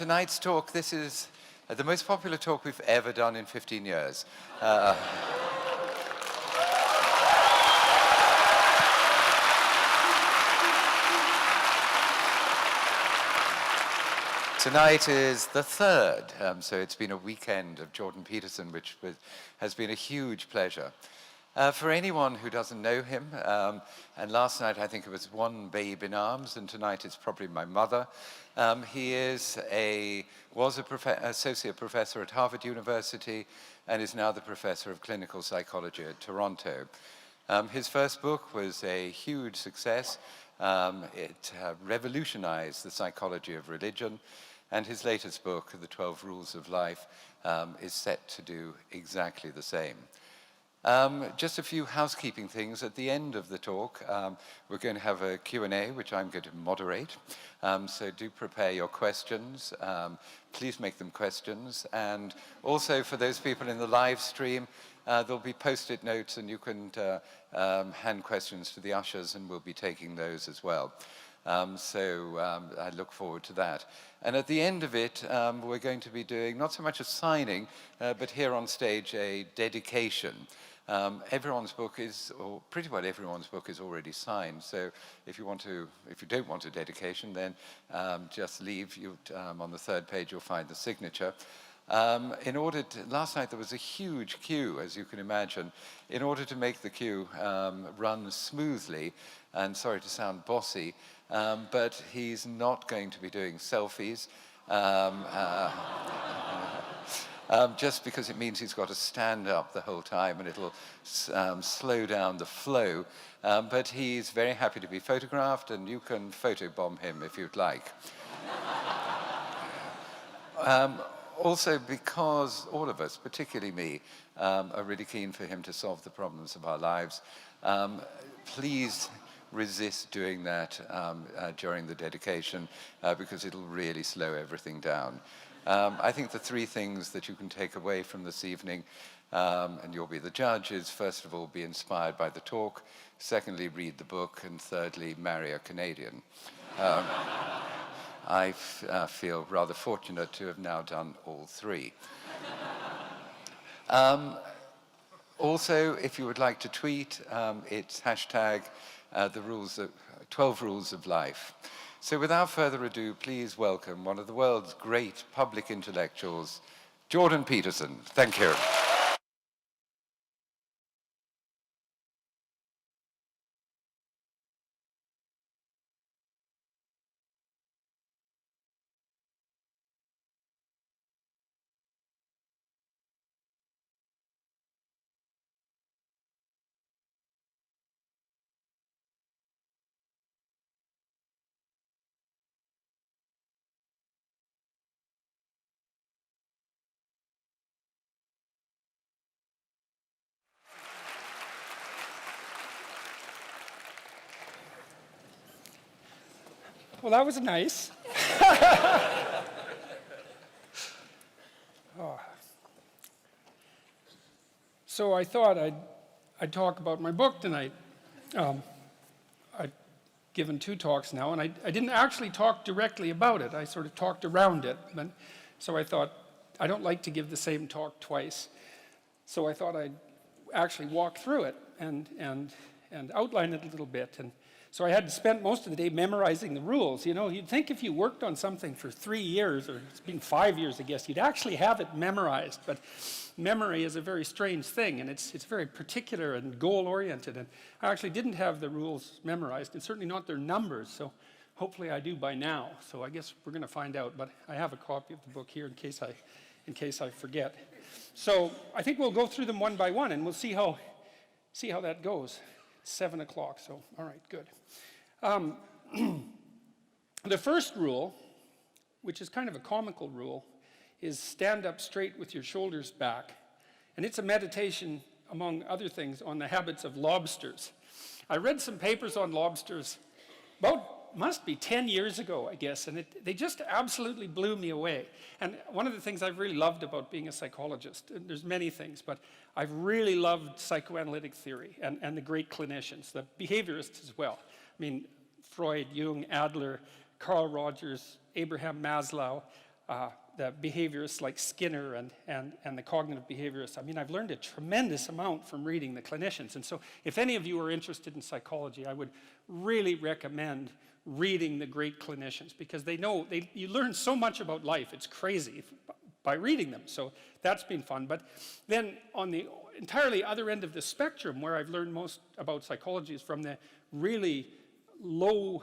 tonight's talk, this is the most popular talk we've ever done in 15 years. Tonight is the third, so it's been a weekend of Jordan Peterson, which has been a huge pleasure. For anyone who doesn't know him, and last night I think it was one babe in arms, and tonight it's probably my mother. He was an associate professor at Harvard University and is now the professor of clinical psychology at Toronto. His first book was a huge success. It revolutionized the psychology of religion. And his latest book, The 12 Rules of Life, is set to do exactly the same. Just a few housekeeping things. At the end of the talk, we're going to have a Q&A, which I'm going to moderate. So do prepare your questions. Please make them questions. And also for those people in the live stream, there'll be post-it notes, and you can hand questions to the ushers, and we'll be taking those as well. I look forward to that. And at the end of it, we're going to be doing not so much a signing, but here on stage, a dedication. Everyone's book is, or pretty well everyone's book is already signed. So if you don't want a dedication, then just leave. On the third page, you'll find the signature. Last night there was a huge queue, as you can imagine. In order to make the queue run smoothly, and sorry to sound bossy, but he's not going to be doing selfies, just because it means he's got to stand up the whole time and it'll slow down the flow. But he's very happy to be photographed, and you can photobomb him if you'd like. Also, because all of us, particularly me, are really keen for him to solve the problems of our lives, please resist doing that during the dedication, because it'll really slow everything down. I think the three things that you can take away from this evening, and you'll be the judge, is first of all, be inspired by the talk, secondly, read the book, and thirdly, marry a Canadian. I feel rather fortunate to have now done all three. Also, if you would like to tweet, it's hashtag the 12 Rules of Life. So without further ado, please welcome one of the world's great public intellectuals, Jordan Peterson. Thank you. Well, that was nice. Oh. So I thought I'd talk about my book tonight. I've given 2 talks now, and I didn't actually talk directly about it. I sort of talked around it. So I thought, I don't like to give the same talk twice. So I thought I'd actually walk through it and outline it a little bit. And so I had spent most of the day memorizing the rules. You know, you'd think if you worked on something for 3 years, or it's been 5 years, I guess, you'd actually have it memorized. But memory is a very strange thing, and it's very particular and goal-oriented. And I actually didn't have the rules memorized, and certainly not their numbers. So hopefully I do by now. So I guess we're going to find out. But I have a copy of the book here in case I forget. So I think we'll go through them one by one, and we'll see how that goes. 7 o'clock, so all right, good. The first rule, which is kind of a comical rule, is stand up straight with your shoulders back. And it's a meditation, among other things, on the habits of lobsters. I read some papers on lobsters must be 10 years ago, I guess, and they just absolutely blew me away. And one of the things I've really loved about being a psychologist, and there's many things, but I've really loved psychoanalytic theory and the great clinicians, the behaviorists as well. I mean, Freud, Jung, Adler, Carl Rogers, Abraham Maslow, the behaviorists like Skinner and the cognitive behaviorists. I mean, I've learned a tremendous amount from reading the clinicians. And so if any of you are interested in psychology, I would really recommend reading the great clinicians, because you learn so much about life. It's crazy by reading them. So that's been fun. But then on the entirely other end of the spectrum, where I've learned most about psychology, is from the really low,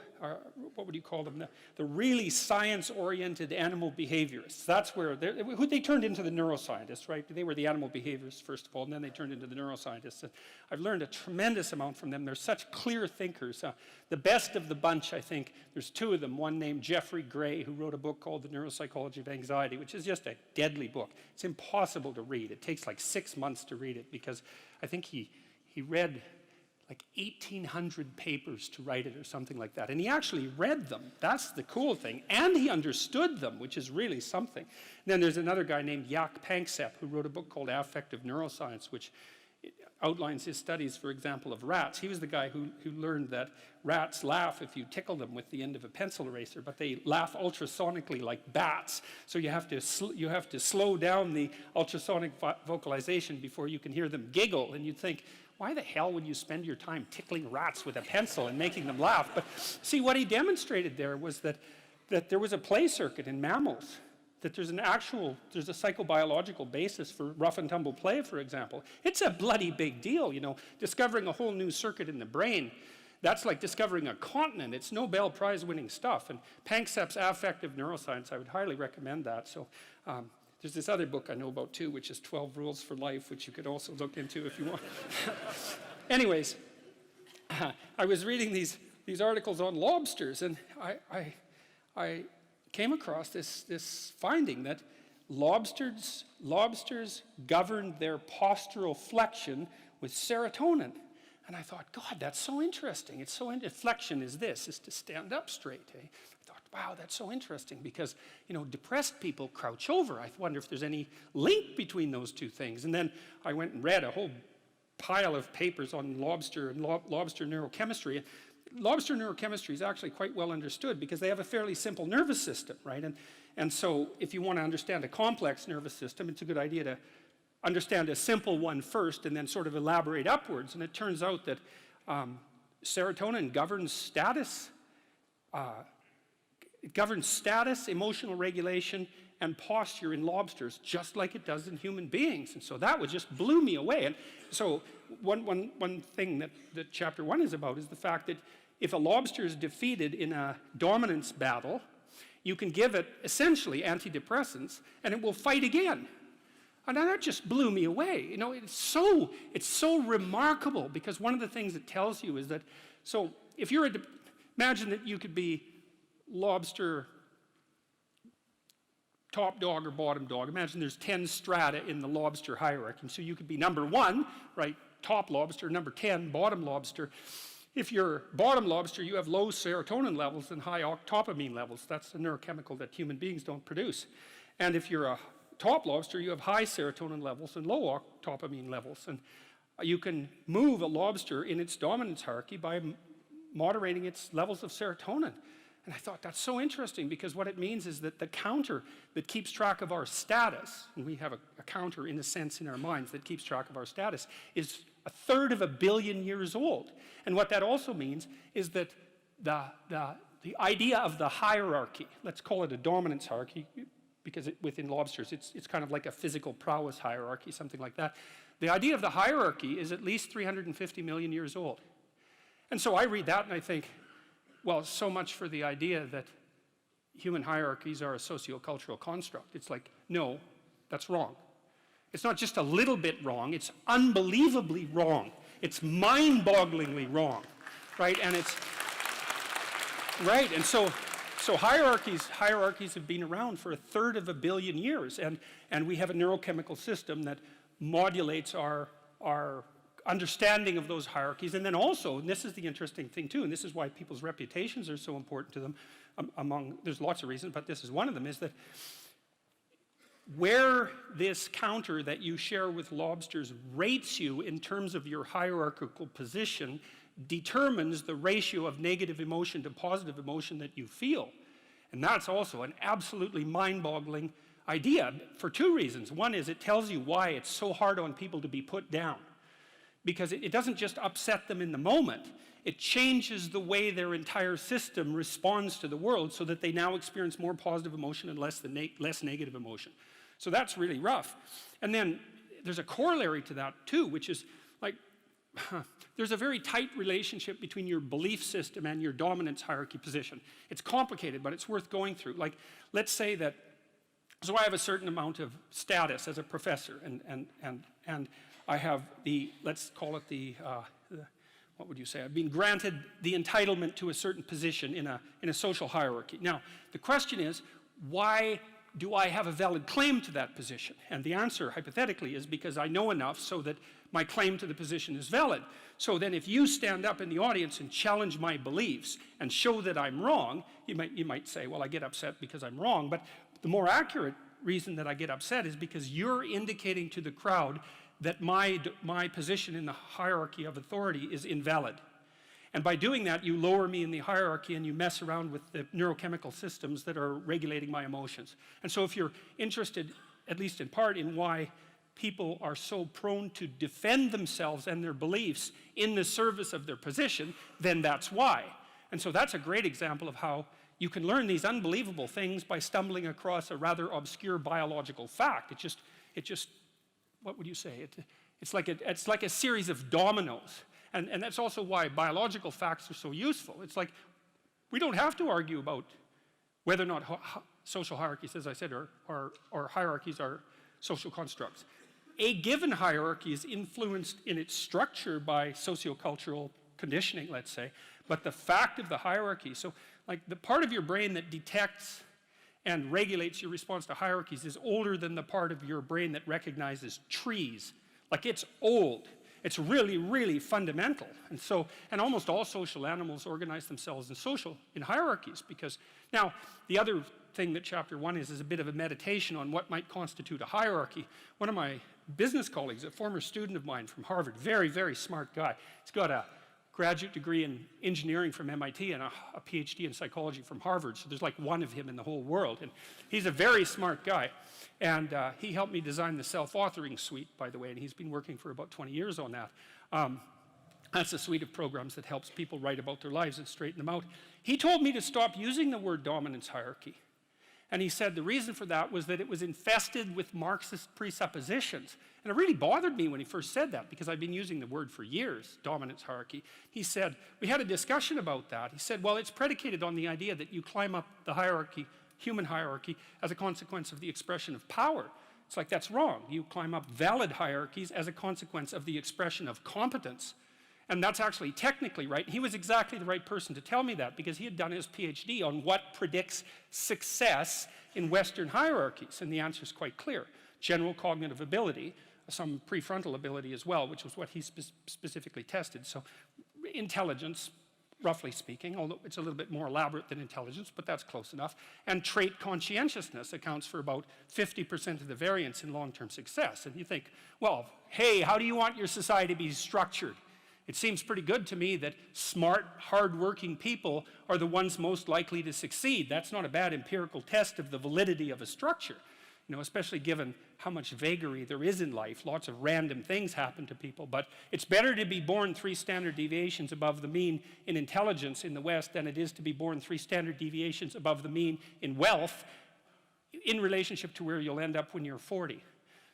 what would you call them, the really science-oriented animal behaviorists. That's where they turned into the neuroscientists, right? They were the animal behaviorists, first of all, and then they turned into the neuroscientists. And I've learned a tremendous amount from them. They're such clear thinkers. The best of the bunch, I think, there's two of them. One named Jeffrey Gray, who wrote a book called The Neuropsychology of Anxiety, which is just a deadly book. It's impossible to read. It takes like 6 months to read it, because I think he read like 1,800 papers to write it or something like that. And he actually read them. That's the cool thing. And he understood them, which is really something. And then there's another guy named Jaak Panksepp, who wrote a book called Affective Neuroscience, which outlines his studies, for example, of rats. He was the guy who learned that rats laugh if you tickle them with the end of a pencil eraser, but they laugh ultrasonically like bats. So you have to slow down the ultrasonic vocalization before you can hear them giggle. And you'd think, why the hell would you spend your time tickling rats with a pencil and making them laugh? But see, what he demonstrated there was that there was a play circuit in mammals, that there's a psychobiological basis for rough and tumble play, for example. It's a bloody big deal, you know, discovering a whole new circuit in the brain. That's like discovering a continent. It's Nobel Prize winning stuff. And Panksepp's Affective Neuroscience, I would highly recommend that. So there's this other book I know about too, which is 12 Rules for Life, which you could also look into if you want. Anyways, I was reading these articles on lobsters, and I came across this finding that lobsters govern their postural flexion with serotonin. And I thought, God, that's so interesting. It's so flexion is to stand up straight. Eh? I thought, wow, that's so interesting, because, you know, depressed people crouch over. I wonder if there's any link between those two things. And then I went and read a whole pile of papers on lobster and lobster neurochemistry. Lobster neurochemistry is actually quite well understood, because they have a fairly simple nervous system, right? And so if you want to understand a complex nervous system, it's a good idea to understand a simple one first and then sort of elaborate upwards. And it turns out that serotonin governs status, emotional regulation, and posture in lobsters, just like it does in human beings. And so that just blew me away. And so one thing that chapter 1 is about is the fact that if a lobster is defeated in a dominance battle, you can give it essentially antidepressants, and it will fight again. And that just blew me away. You know, it's so remarkable, because one of the things it tells you is that, so if you're imagine that you could be lobster top dog or bottom dog. Imagine there's 10 strata in the lobster hierarchy. So you could be number 1, right, top lobster, number 10, bottom lobster. If you're bottom lobster, you have low serotonin levels and high octopamine levels. That's a neurochemical that human beings don't produce. And if you're a top lobster, you have high serotonin levels and low octopamine levels. And you can move a lobster in its dominance hierarchy by moderating its levels of serotonin. And I thought, that's so interesting, because what it means is that the counter that keeps track of our status, and we have a counter in a sense in our minds that keeps track of our status, is 1/3 of a billion years old. And what that also means is that the idea of the hierarchy, let's call it a dominance hierarchy, because within lobsters it's kind of like a physical prowess hierarchy, something like that. The idea of the hierarchy is at least 350 million years old. And so I read that and I think, well, so much for the idea that human hierarchies are a sociocultural construct. It's like, no, that's wrong. It's not just a little bit wrong, it's unbelievably wrong. It's mind-bogglingly wrong, right? And it's, right, and so hierarchies have been around for 1/3 of a billion years, and we have a neurochemical system that modulates our understanding of those hierarchies. And then also, and this is the interesting thing too, and this is why people's reputations are so important to them, there's lots of reasons, but this is one of them, is that where this counter that you share with lobsters rates you in terms of your hierarchical position determines the ratio of negative emotion to positive emotion that you feel. And that's also an absolutely mind-boggling idea for two reasons. One is it tells you why it's so hard on people to be put down. Because it doesn't just upset them in the moment, it changes the way their entire system responds to the world so that they now experience more positive emotion and less negative emotion. So that's really rough. And then there's a corollary to that too, which is like, there's a very tight relationship between your belief system and your dominance hierarchy position. It's complicated, but it's worth going through. Like, let's say that, so I have a certain amount of status as a professor, and I have the, let's call it what would you say? I've been granted the entitlement to a certain position in a social hierarchy. Now, the question is, why do I have a valid claim to that position? And the answer, hypothetically, is because I know enough so that my claim to the position is valid. So then if you stand up in the audience and challenge my beliefs and show that I'm wrong, you might say, well, I get upset because I'm wrong. But the more accurate reason that I get upset is because you're indicating to the crowd that my position in the hierarchy of authority is invalid. And by doing that, you lower me in the hierarchy and you mess around with the neurochemical systems that are regulating my emotions. And so if you're interested, at least in part, in why people are so prone to defend themselves and their beliefs in the service of their position, then that's why. And so that's a great example of how you can learn these unbelievable things by stumbling across a rather obscure biological fact. It just what would you say? It's like a series of dominoes. And that's also why biological facts are so useful. It's like, we don't have to argue about whether or not social hierarchies, as I said, or hierarchies are social constructs. A given hierarchy is influenced in its structure by sociocultural conditioning, let's say, but the fact of the hierarchy, so like the part of your brain that detects and regulates your response to hierarchies is older than the part of your brain that recognizes trees. Like, it's old. It's really, really fundamental. And almost all social animals organize themselves in hierarchies, because now the other thing that chapter 1 is a bit of a meditation on what might constitute a hierarchy. One of my business colleagues, a former student of mine from Harvard, very, very smart guy. He's got a graduate degree in engineering from MIT and a PhD in psychology from Harvard, so there's like one of him in the whole world. And he's a very smart guy. And he helped me design the self-authoring suite, by the way, and he's been working for about 20 years on that. That's a suite of programs that helps people write about their lives and straighten them out. He told me to stop using the word dominance hierarchy. And he said the reason for that was that it was infested with Marxist presuppositions. And it really bothered me when he first said that, because I've been using the word for years, dominance hierarchy. He said, we had a discussion about that. He said, well, it's predicated on the idea that you climb up the hierarchy, human hierarchy, as a consequence of the expression of power. It's like, that's wrong. You climb up valid hierarchies as a consequence of the expression of competence. And that's actually technically right. He was exactly the right person to tell me that, because he had done his PhD on what predicts success in Western hierarchies. And the answer is quite clear. General cognitive ability, some prefrontal ability as well, which was what he specifically tested. So intelligence, roughly speaking, although it's a little bit more elaborate than intelligence, but that's close enough. And trait conscientiousness accounts for about 50% of the variance in long-term success. And you think, well, hey, how do you want your society to be structured? It seems pretty good to me that smart, hard-working people are the ones most likely to succeed. That's not a bad empirical test of the validity of a structure, you know, especially given how much vagary there is in life. Lots of random things happen to people, but it's better to be born 3 standard deviations above the mean in intelligence in the West than it is to be born 3 standard deviations above the mean in wealth in relationship to where you'll end up when you're 40.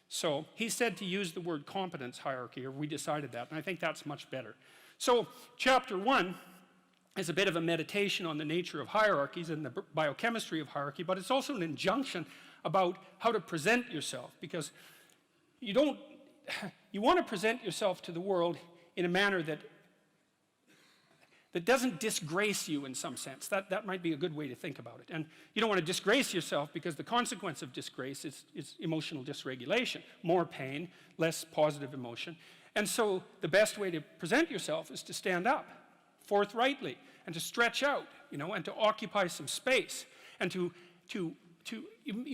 So he said to use the word competence hierarchy, or we decided that, and I think that's much better. So chapter 1 is a bit of a meditation on the nature of hierarchies and the biochemistry of hierarchy, but it's also an injunction about how to present yourself, because you want to present yourself to the world in a manner that doesn't disgrace you in some sense. That might be a good way to think about it. And you don't want to disgrace yourself, because the consequence of disgrace is emotional dysregulation, more pain, less positive emotion. And so the best way to present yourself is to stand up forthrightly and to stretch out, you know, and to occupy some space, and you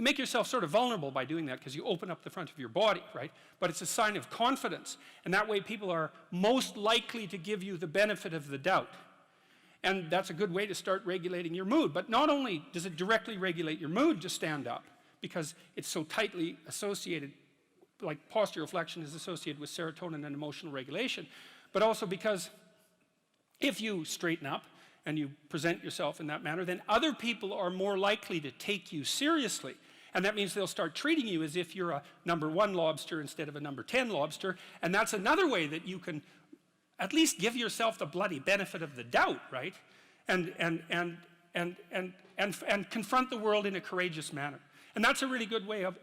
make yourself sort of vulnerable by doing that, because you open up the front of your body, right? But it's a sign of confidence, and that way people are most likely to give you the benefit of the doubt. And that's a good way to start regulating your mood. But not only does it directly regulate your mood to stand up, because it's so tightly associated, like postural flexion is associated with serotonin and emotional regulation, but also because if you straighten up and you present yourself in that manner, then other people are more likely to take you seriously. And that means they'll start treating you as if you're a number 1 lobster instead of a number 10 lobster. And that's another way that you can at least give yourself the bloody benefit of the doubt, right? And confront the world in a courageous manner. And that's a really good way of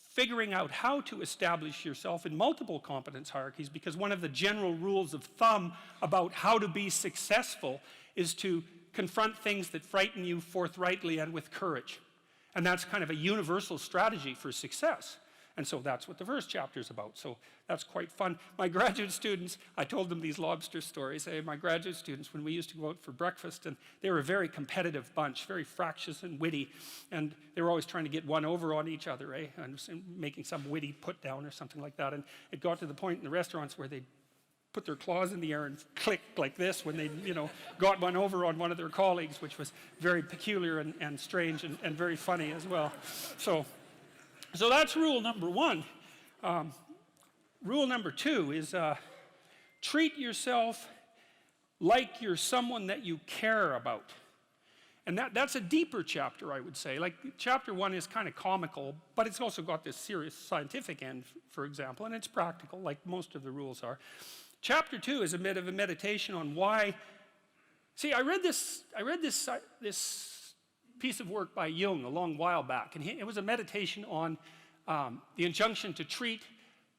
figuring out how to establish yourself in multiple competence hierarchies, because one of the general rules of thumb about how to be successful is to confront things that frighten you forthrightly and with courage. And that's kind of a universal strategy for success. And so that's what the first chapter is about. So that's quite fun. My graduate students, I told them these lobster stories. My graduate students, when we used to go out for breakfast, and they were a very competitive bunch, very fractious and witty, and they were always trying to get one over on each other, and making some witty put down or something like that. And it got to the point in the restaurants where they'd put their claws in the air and click like this when they, got one over on one of their colleagues, which was very peculiar and strange and very funny as well. So that's rule number 1. Rule number 2 is treat yourself like you're someone that you care about. And that's a deeper chapter, I would say. Like, chapter 1 is kind of comical, but it's also got this serious scientific end, for example, and it's practical, like most of the rules are. Chapter 2 is a bit of a meditation on why. See, I read this piece of work by Jung a long while back, and it was a meditation on the injunction to treat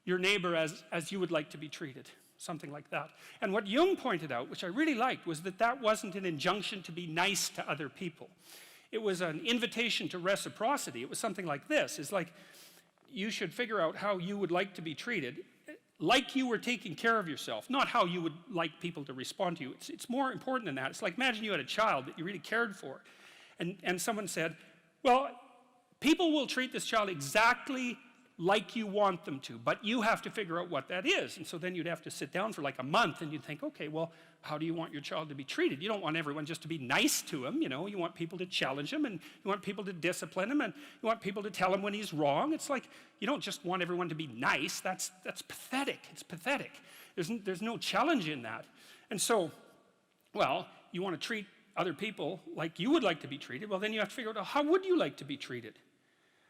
your neighbor as you would like to be treated, something like that. And what Jung pointed out, which I really liked, was that wasn't an injunction to be nice to other people. It was an invitation to reciprocity. It was something like this. It's like, you should figure out how you would like to be treated, like you were taking care of yourself, not how you would like people to respond to you. It's more important than that. It's like, imagine you had a child that you really cared for, and someone said, well, people will treat this child exactly like you want them to, but you have to figure out what that is. And so then you'd have to sit down for like a month and you'd think, okay, well, how do you want your child to be treated? You don't want everyone just to be nice to him, you want people to challenge him, and you want people to discipline him, and you want people to tell him when he's wrong. It's like, you don't just want everyone to be nice. That's pathetic. It's pathetic. There's no challenge in that. And so, well, you want to treat other people like you would like to be treated. Well, then you have to figure out, how would you like to be treated?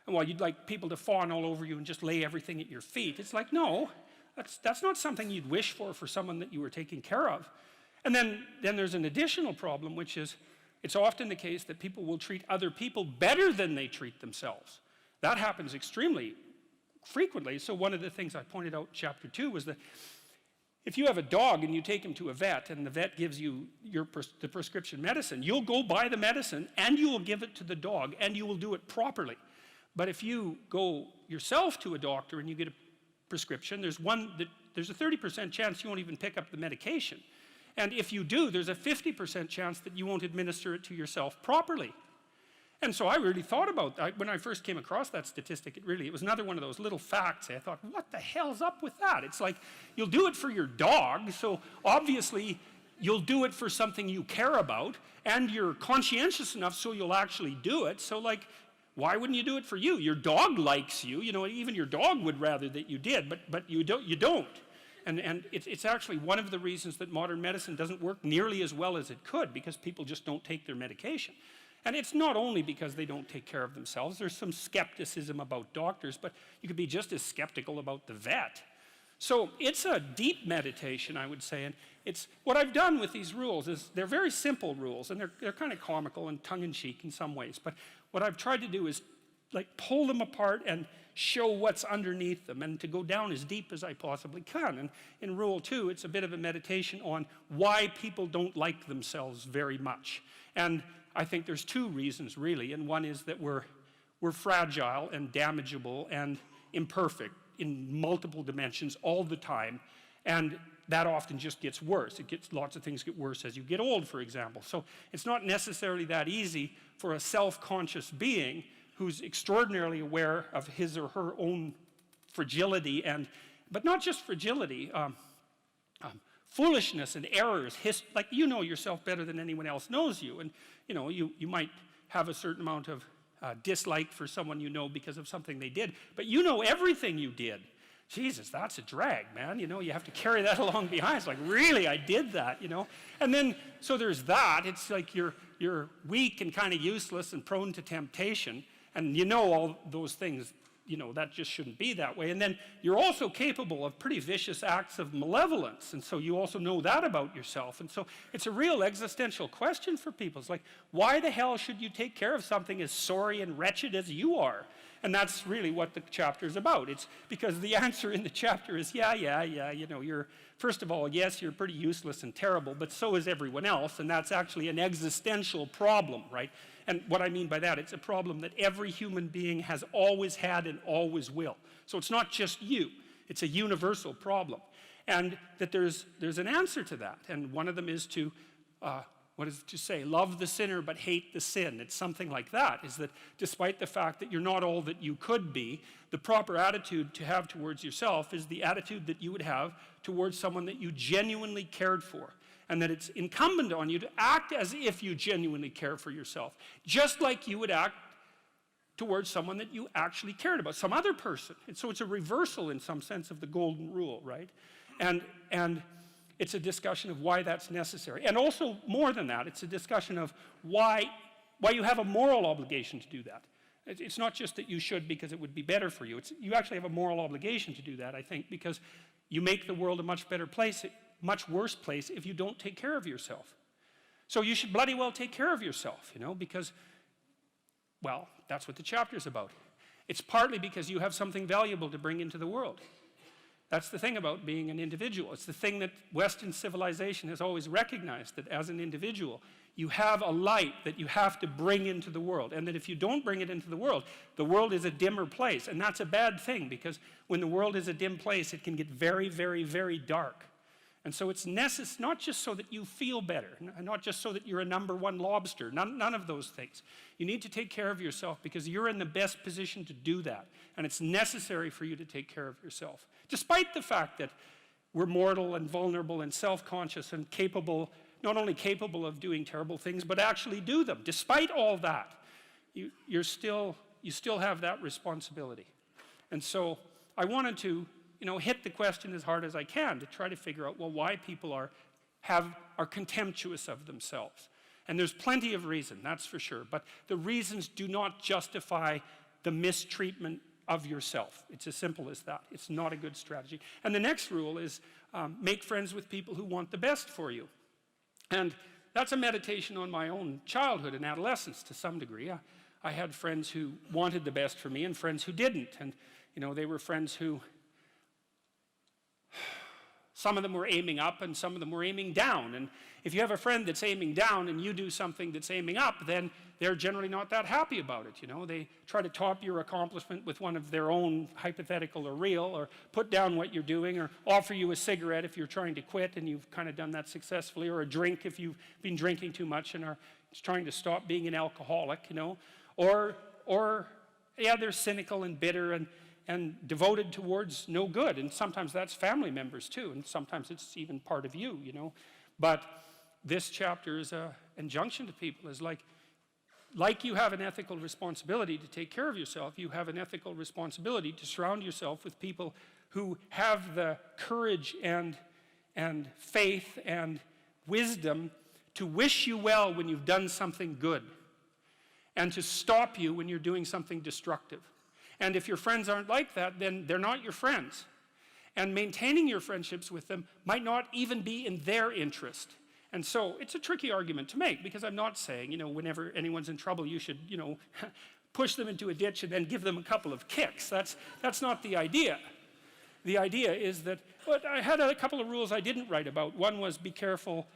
And well, you'd like people to fawn all over you and just lay everything at your feet. It's like, no, that's not something you'd wish for someone that you were taking care of. And then there's an additional problem, which is it's often the case that people will treat other people better than they treat themselves. That happens extremely frequently. So one of the things I pointed out in chapter 2 was that if you have a dog and you take him to a vet and the vet gives you the prescription medicine, you'll go buy the medicine and you will give it to the dog and you will do it properly. But if you go yourself to a doctor and you get a prescription, there's a 30% chance you won't even pick up the medication. And if you do, there's a 50% chance that you won't administer it to yourself properly. And so I really thought about that. When I first came across that statistic, it was another one of those little facts. I thought, what the hell's up with that? It's like, you'll do it for your dog, so obviously you'll do it for something you care about, and you're conscientious enough so you'll actually do it. So like, why wouldn't you do it for you? Your dog likes you. Even your dog would rather that you did, but you don't. And it's actually one of the reasons that modern medicine doesn't work nearly as well as it could, because people just don't take their medication. And it's not only because they don't take care of themselves. There's some skepticism about doctors, but you could be just as skeptical about the vet. So it's a deep meditation, I would say. And what I've done with these rules is they're very simple rules, and they're kind of comical and tongue-in-cheek in some ways. But what I've tried to do is like pull them apart and show what's underneath them, and to go down as deep as I possibly can. And in rule 2, it's a bit of a meditation on why people don't like themselves very much. And I think there's 2 reasons, really. And one is that we're fragile and damageable and imperfect in multiple dimensions all the time. And that often just gets worse. Lots of things get worse as you get old, for example. So it's not necessarily that easy for a self-conscious being who's extraordinarily aware of his or her own fragility, but not just fragility, foolishness and errors, like you know yourself better than anyone else knows you. And you might have a certain amount of dislike for someone you know because of something they did, but you know everything you did. Jesus, that's a drag, man. You have to carry that along behind. It's like, really, I did that, And then, so there's that. It's like you're weak and kind of useless and prone to temptation. And all those things, that just shouldn't be that way. And then you're also capable of pretty vicious acts of malevolence. And so you also know that about yourself. And so it's a real existential question for people. It's like, why the hell should you take care of something as sorry and wretched as you are? And that's really what the chapter is about. It's because the answer in the chapter is, you're, first of all, yes, you're pretty useless and terrible, but so is everyone else, and that's actually an existential problem, right? And what I mean by that, it's a problem that every human being has always had and always will. So it's not just you, it's a universal problem. And that there's an answer to that, and one of them is to, what does it say? Love the sinner but hate the sin. It's something like that, is that despite the fact that you're not all that you could be, the proper attitude to have towards yourself is the attitude that you would have towards someone that you genuinely cared for. And that it's incumbent on you to act as if you genuinely care for yourself, just like you would act towards someone that you actually cared about, some other person. And so it's a reversal in some sense of the golden rule, right? And it's a discussion of why that's necessary. And also, more than that, it's a discussion of why you have a moral obligation to do that. It's not just that you should because it would be better for you. You actually have a moral obligation to do that, I think, because you make the world a much better place, much worse place if you don't take care of yourself. So you should bloody well take care of yourself, because, well, that's what the chapter's about. It's partly because you have something valuable to bring into the world. That's the thing about being an individual. It's the thing that Western civilization has always recognized, that as an individual, you have a light that you have to bring into the world. And that if you don't bring it into the world is a dimmer place. And that's a bad thing, because when the world is a dim place, it can get very, very, very dark. And so it's necessary, not just so that you feel better, not just so that you're a #1 lobster, none of those things. You need to take care of yourself because you're in the best position to do that. And it's necessary for you to take care of yourself. Despite the fact that we're mortal and vulnerable and self-conscious and capable, not only capable of doing terrible things, but actually do them. Despite all that, you still have that responsibility. And so I wanted to hit the question as hard as I can to try to figure out, well, why people are contemptuous of themselves. And there's plenty of reason, that's for sure. But the reasons do not justify the mistreatment of yourself. It's as simple as that. It's not a good strategy. And the next rule is make friends with people who want the best for you. And that's a meditation on my own childhood and adolescence to some degree. I had friends who wanted the best for me and friends who didn't. And they were friends who, some of them were aiming up and some of them were aiming down. And if you have a friend that's aiming down and you do something that's aiming up, then they're generally not that happy about it. They try to top your accomplishment with one of their own, hypothetical or real, or put down what you're doing, or offer you a cigarette if you're trying to quit and you've kind of done that successfully, or a drink if you've been drinking too much and are trying to stop being an alcoholic, Or they're cynical and bitter and devoted towards no good. And sometimes that's family members too, and sometimes it's even part of you, But this chapter is an injunction to people, is like you have an ethical responsibility to take care of yourself, you have an ethical responsibility to surround yourself with people who have the courage and faith and wisdom to wish you well when you've done something good, and to stop you when you're doing something destructive. And if your friends aren't like that, then they're not your friends. And maintaining your friendships with them might not even be in their interest. And so it's a tricky argument to make, because I'm not saying, whenever anyone's in trouble, you should, push them into a ditch and then give them a couple of kicks. That's not the idea. The idea is that, but I had a couple of rules I didn't write about. One was be careful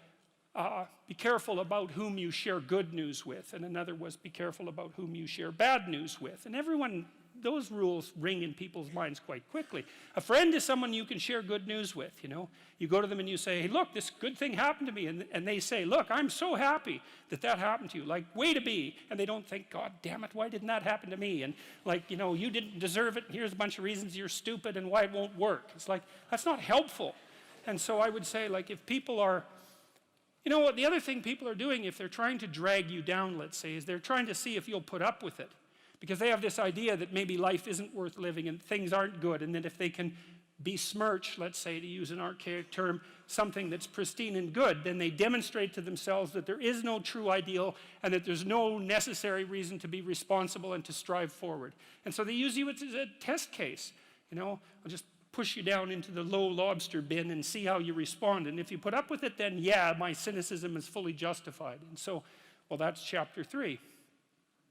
about whom you share good news with, and another was be careful about whom you share bad news with. And those rules ring in people's minds quite quickly. A friend is someone you can share good news with, You go to them and you say, hey, look, this good thing happened to me. And they say, look, I'm so happy that happened to you. Like, way to be. And they don't think, God damn it, why didn't that happen to me? And you didn't deserve it. Here's a bunch of reasons you're stupid and why it won't work. It's like, that's not helpful. And so I would say, like, if people are, you know what, the other thing people are doing if they're trying to drag you down, let's say, is they're trying to see if you'll put up with it. Because they have this idea that maybe life isn't worth living and things aren't good, and that if they can besmirch, let's say, to use an archaic term, something that's pristine and good, then they demonstrate to themselves that there is no true ideal and that there's no necessary reason to be responsible and to strive forward. And so they use you as a test case. You know, I'll just push you down into the low lobster bin and see how you respond. And if you put up with it, then yeah, my cynicism is fully justified. And so, well, that's chapter 3.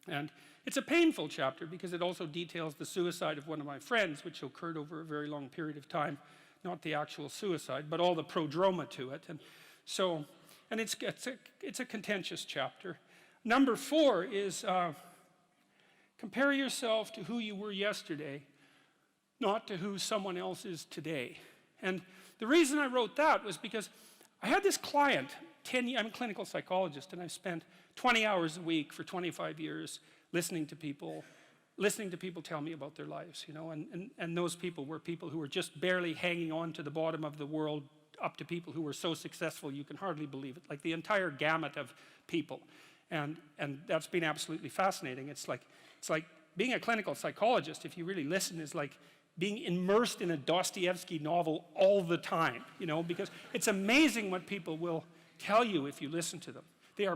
And it's a painful chapter because it also details the suicide of one of my friends, which occurred over a very long period of time. Not the actual suicide, but all the prodroma to it. And so, and it's a contentious chapter. Number 4 is compare yourself to who you were yesterday, not to who someone else is today. And the reason I wrote that was because I had this client, I'm a clinical psychologist, and I've spent 20 hours a week for 25 years listening to people tell me about their lives, you know, and those people were people who were just barely hanging on to the bottom of the world, up to people who were so successful you can hardly believe it, like the entire gamut of people. And that's been absolutely fascinating. It's like being a clinical psychologist, if you really listen, is like being immersed in a Dostoevsky novel all the time, you know, because it's amazing what people will tell you if you listen to them.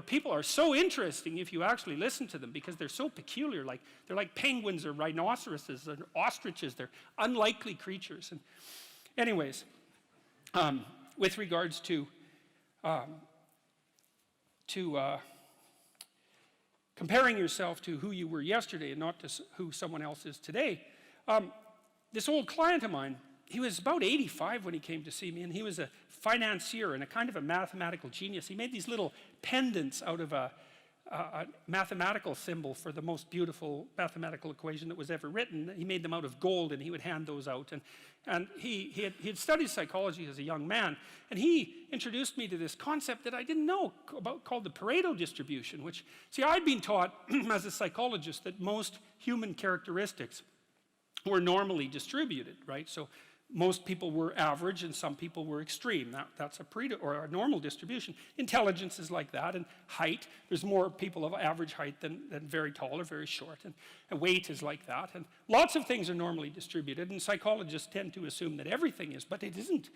People are so interesting if you actually listen to them because they're so peculiar. Like, they're like penguins or rhinoceroses or ostriches. They're unlikely creatures. And anyways, with regards to comparing yourself to who you were yesterday and not to who someone else is today, this old client of mine, he was about 85 when he came to see me, and he was a financier and a kind of a mathematical genius. He made these little pendants out of a mathematical symbol for the most beautiful mathematical equation that was ever written. He made them out of gold, and he would hand those out. And he had studied psychology as a young man, and he introduced me to this concept that I didn't know about called the Pareto distribution, which, see, I'd been taught as a psychologist that most human characteristics were normally distributed, right? So most people were average and some people were extreme. That's a Pareto or a normal distribution. Intelligence is like that, and height, there's more people of average height than very tall or very short, and weight is like that, and lots of things are normally distributed, and psychologists tend to assume that everything is, but it isn't.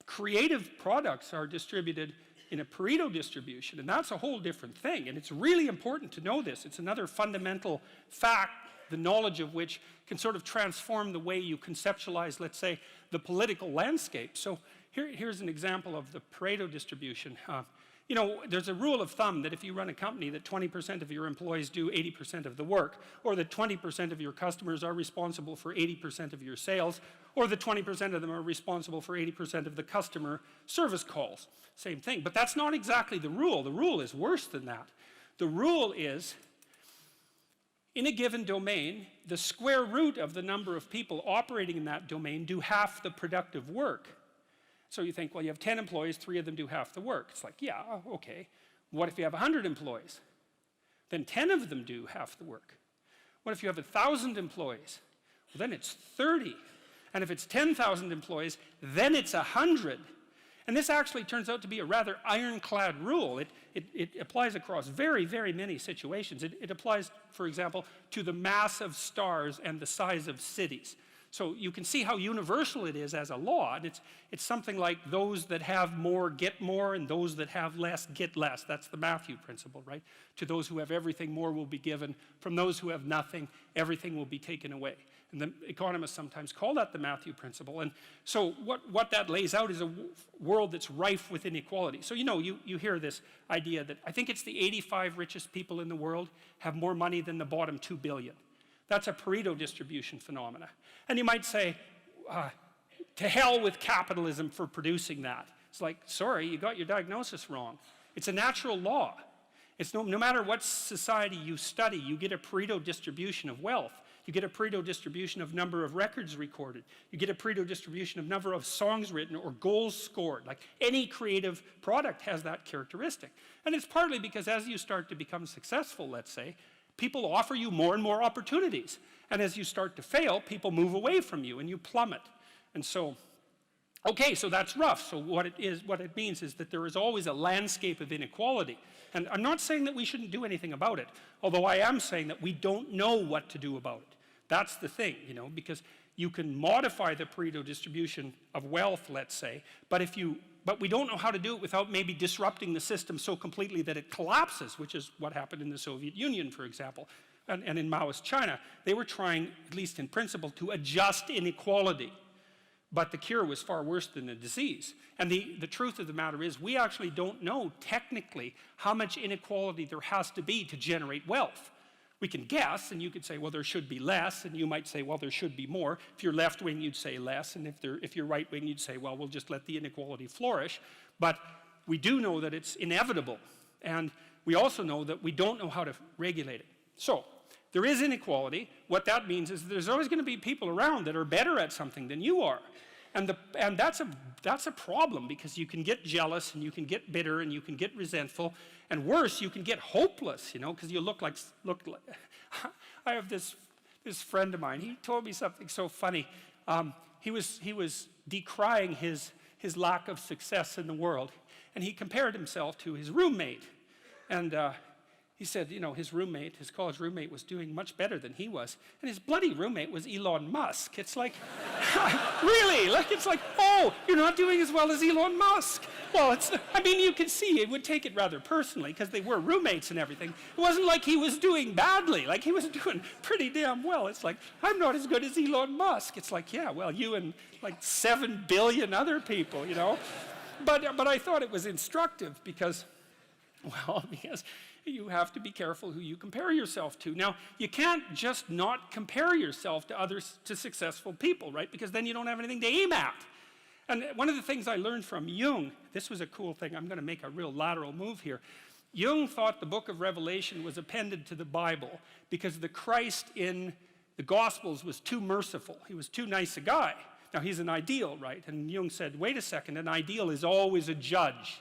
Creative products are distributed in a Pareto distribution, and that's a whole different thing, and it's really important to know this. It's another fundamental fact, the knowledge of which can sort of transform the way you conceptualize, let's say, the political landscape. So here's an example of the Pareto distribution. You know, there's a rule of thumb that if you run a company that 20% of your employees do 80% of the work, or that 20% of your customers are responsible for 80% of your sales, or that 20% of them are responsible for 80% of the customer service calls. Same thing, but that's not exactly the rule. The rule is worse than that. The rule is, in a given domain, the square root of the number of people operating in that domain do half the productive work. So you think, well, you have 10 employees, 3 of them do half the work. It's like, yeah, okay. What if you have 100 employees? Then 10 of them do half the work. What if you have 1,000 employees? Well, then it's 30. And if it's 10,000 employees, then it's 100. And this actually turns out to be a rather ironclad rule. It applies across very, very many situations. It applies, for example, to the mass of stars and the size of cities. So you can see how universal it is as a law. And it's something like those that have more get more, and those that have less get less. That's the Matthew principle, right? To those who have everything, more will be given. From those who have nothing, everything will be taken away. And the economists sometimes call that the Matthew principle. And so what that lays out is a world that's rife with inequality. So, you know, you hear this idea that I think it's the 85 richest people in the world have more money than the bottom 2 billion. That's a Pareto distribution phenomena. And you might say, to hell with capitalism for producing that. It's like, sorry, you got your diagnosis wrong. It's a natural law. It's no matter what society you study, you get a Pareto distribution of wealth. You get a Pareto distribution of number of records recorded. You get a Pareto distribution of number of songs written or goals scored. Like any creative product has that characteristic. And it's partly because as you start to become successful, let's say, people offer you more and more opportunities. And as you start to fail, people move away from you and you plummet. And so Okay, so that's rough. So what it means is that there is always a landscape of inequality. And I'm not saying that we shouldn't do anything about it, although I am saying that we don't know what to do about it. That's the thing, because you can modify the Pareto distribution of wealth, let's say, but we don't know how to do it without maybe disrupting the system so completely that it collapses, which is what happened in the Soviet Union, for example, and in Maoist China. They were trying, at least in principle, to adjust inequality. But the cure was far worse than the disease. And the truth of the matter is, we actually don't know technically how much inequality there has to be to generate wealth. We can guess, and you could say, well, there should be less, and you might say, well, there should be more. If you're left-wing, you'd say less, and if you're right-wing, you'd say, well, we'll just let the inequality flourish. But we do know that it's inevitable, and we also know that we don't know how to regulate it. So, there is inequality. What that means is there's always going to be people around that are better at something than you are. And that's a problem, because you can get jealous, and you can get bitter, and you can get resentful, and worse, you can get hopeless, because you look like. I have this friend of mine. He told me something so funny. He was decrying his lack of success in the world, and he compared himself to his roommate, and he said, his college roommate was doing much better than he was. And his bloody roommate was Elon Musk. It's like, really? It's like, oh, you're not doing as well as Elon Musk. Well, you can see it would take it rather personally, because they were roommates and everything. It wasn't like he was doing badly. Like, he was doing pretty damn well. It's like, I'm not as good as Elon Musk. It's like, yeah, well, you and like 7 billion other people, But I thought it was instructive because you have to be careful who you compare yourself to. Now, you can't just not compare yourself to successful people, right? Because then you don't have anything to aim at. And one of the things I learned from Jung, this was a cool thing, I'm going to make a real lateral move here. Jung thought the book of Revelation was appended to the Bible because the Christ in the Gospels was too merciful. He was too nice a guy. Now, he's an ideal, right? And Jung said, wait a second, an ideal is always a judge.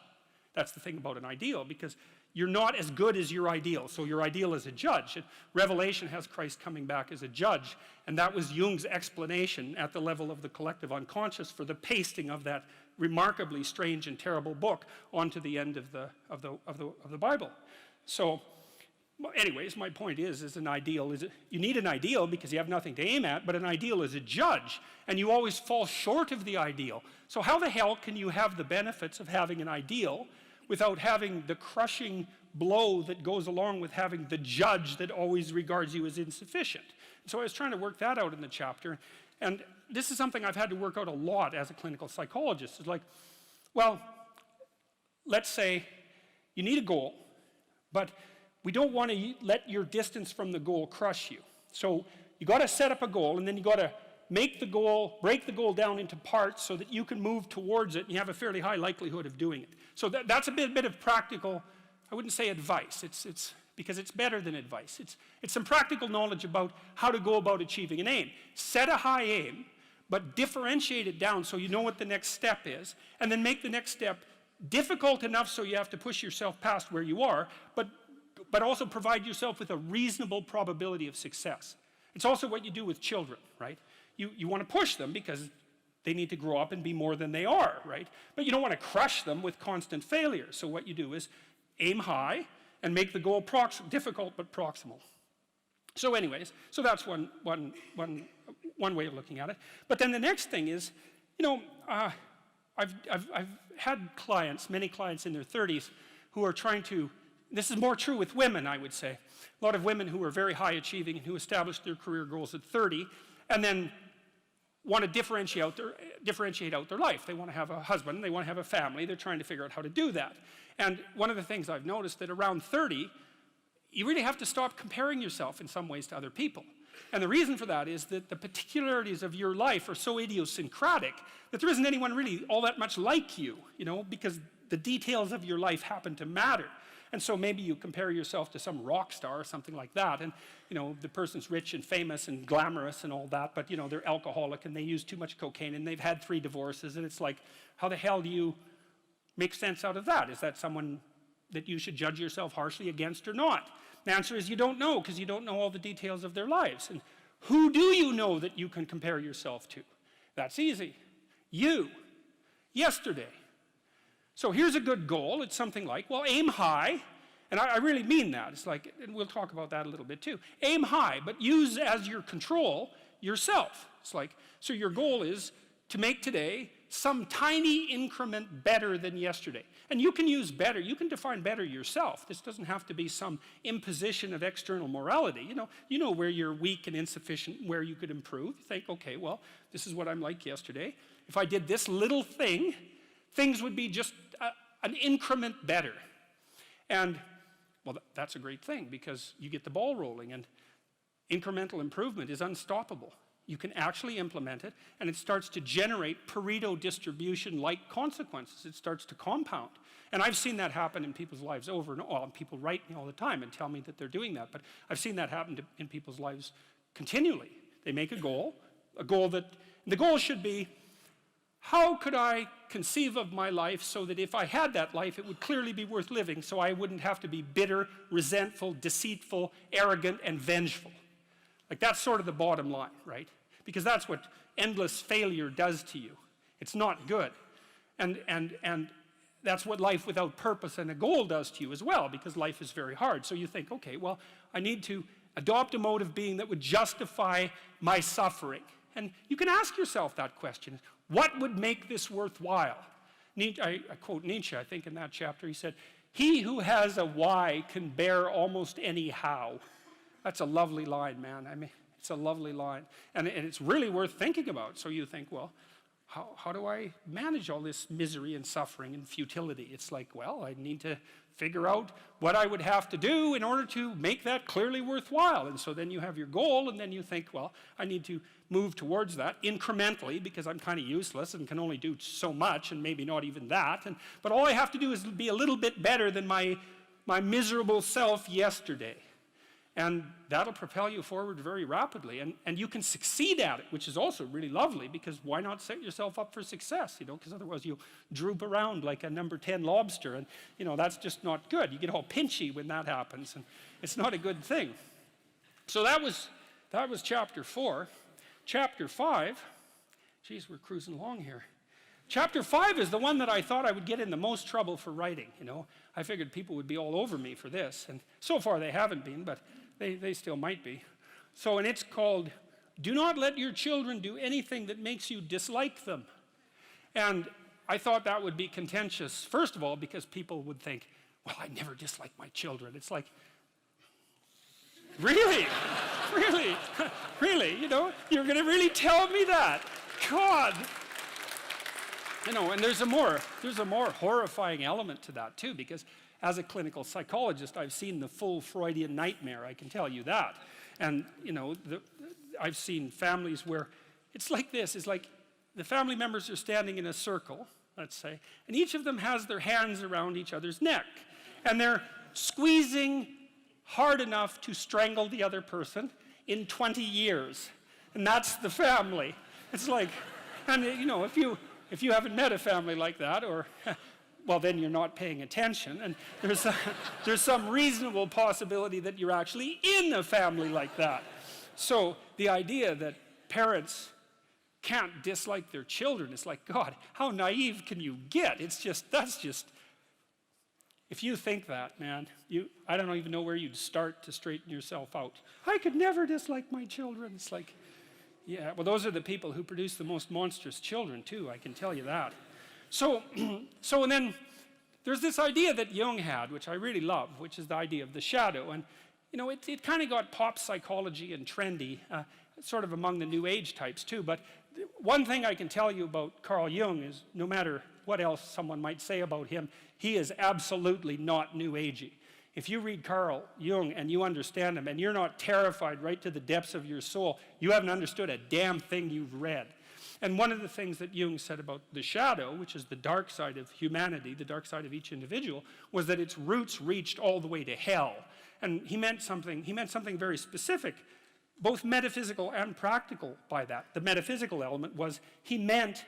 That's the thing about an ideal, because you're not as good as your ideal, so your ideal is a judge. And Revelation has Christ coming back as a judge, and that was Jung's explanation at the level of the collective unconscious for the pasting of that remarkably strange and terrible book onto the end of the Bible. So, anyways, my point is an ideal you need an ideal because you have nothing to aim at, but an ideal is a judge, and you always fall short of the ideal. So how the hell can you have the benefits of having an ideal without having the crushing blow that goes along with having the judge that always regards you as insufficient? So I was trying to work that out in the chapter, and this is something I've had to work out a lot as a clinical psychologist. It's like, well, let's say you need a goal, but we don't want to let your distance from the goal crush you. So you got to set up a goal, and then you got to break the goal down into parts so that you can move towards it, and you have a fairly high likelihood of doing it. So that's a bit of practical, I wouldn't say advice, it's because it's better than advice. It's some practical knowledge about how to go about achieving an aim. Set a high aim, but differentiate it down so you know what the next step is, and then make the next step difficult enough so you have to push yourself past where you are, but also provide yourself with a reasonable probability of success. It's also what you do with children, right? You want to push them because they need to grow up and be more than they are, right? But you don't want to crush them with constant failure. So what you do is aim high and make the goal difficult but proximal. So anyways, so that's one way of looking at it. But then the next thing is, I've had many clients in their 30s who are trying to, this is more true with women, I would say. A lot of women who are very high achieving and who established their career goals at 30 and then want to differentiate out their life. They want to have a husband, they want to have a family, they're trying to figure out how to do that. And one of the things I've noticed that around 30, you really have to stop comparing yourself in some ways to other people. And the reason for that is that the particularities of your life are so idiosyncratic that there isn't anyone really all that much like you, because the details of your life happen to matter. And so maybe you compare yourself to some rock star or something like that, and the person's rich and famous and glamorous and all that, but they're alcoholic and they use too much cocaine and they've had 3 divorces, and it's like, how the hell do you make sense out of that? Is that someone that you should judge yourself harshly against or not? The answer is you don't know, because you don't know all the details of their lives. And who do you know that you can compare yourself to? That's easy. You. yesterday. So here's a good goal. It's something like, well, aim high. And I really mean that. It's like, and we'll talk about that a little bit too. Aim high, but use as your control yourself. It's like, so your goal is to make today some tiny increment better than yesterday. And you can use better, you can define better yourself. This doesn't have to be some imposition of external morality. You know where you're weak and insufficient, where you could improve. You think, okay, well, this is what I'm like yesterday. If I did this little thing, things would be just an increment better. And, well, that's a great thing because you get the ball rolling, and incremental improvement is unstoppable. You can actually implement it, and it starts to generate Pareto distribution-like consequences. It starts to compound. And I've seen that happen in people's lives over and over. Well, people write me all the time and tell me that they're doing that, but I've seen that happen in people's lives continually. They make a goal that, the goal should be, how could I conceive of my life so that if I had that life, it would clearly be worth living, so I wouldn't have to be bitter, resentful, deceitful, arrogant, and vengeful. Like, that's sort of the bottom line, right? Because that's what endless failure does to you. It's not good. And that's what life without purpose and a goal does to you as well, because life is very hard. So you think, okay, well, I need to adopt a mode of being that would justify my suffering. And you can ask yourself that question. What would make this worthwhile? I quote Nietzsche, I think, in that chapter. He said, "He who has a why can bear almost any how." That's a lovely line, man. I mean, it's a lovely line. And it's really worth thinking about. So you think, well, how do I manage all this misery and suffering and futility? It's like, well, I need to figure out what I would have to do in order to make that clearly worthwhile. And so then you have your goal, and then you think, well, I need to move towards that incrementally because I'm kind of useless and can only do so much and maybe not even that. But all I have to do is be a little bit better than my miserable self yesterday. And that'll propel you forward very rapidly. And you can succeed at it, which is also really lovely, because why not set yourself up for success, because otherwise you'll droop around like a number 10 lobster, and, that's just not good. You get all pinchy when that happens, and it's not a good thing. So that was chapter 4. Chapter 5, geez, we're cruising along here. Chapter 5 is the one that I thought I would get in the most trouble for writing, I figured people would be all over me for this, and so far they haven't been, but they still might be. So, and it's called, "Do not let your children do anything that makes you dislike them." And I thought that would be contentious, first of all, because people would think, well, I never dislike my children. It's like, really? Really? Really? You're going to really tell me that? God. And there's a more horrifying element to that too, because as a clinical psychologist, I've seen the full Freudian nightmare, I can tell you that. And, I've seen families where it's like this, it's like the family members are standing in a circle, let's say, and each of them has their hands around each other's neck, and they're squeezing hard enough to strangle the other person in 20 years. And that's the family. It's like, and if you haven't met a family like that, or, well, then you're not paying attention, and there's some reasonable possibility that you're actually in a family like that. So the idea that parents can't dislike their children, it's like, God, how naive can you get? That's just, if you think that, man, I don't even know where you'd start to straighten yourself out. I could never dislike my children. It's like, yeah, well, those are the people who produce the most monstrous children, too, I can tell you that. So and then there's this idea that Jung had, which I really love, which is the idea of the shadow. And, it kind of got pop psychology and trendy, sort of among the New Age types, too. But one thing I can tell you about Carl Jung is, no matter what else someone might say about him, he is absolutely not New Agey. If you read Carl Jung and you understand him and you're not terrified right to the depths of your soul, you haven't understood a damn thing you've read. And one of the things that Jung said about the shadow, which is the dark side of humanity, the dark side of each individual, was that its roots reached all the way to hell. And he meant something very specific, both metaphysical and practical by that. The metaphysical element was he meant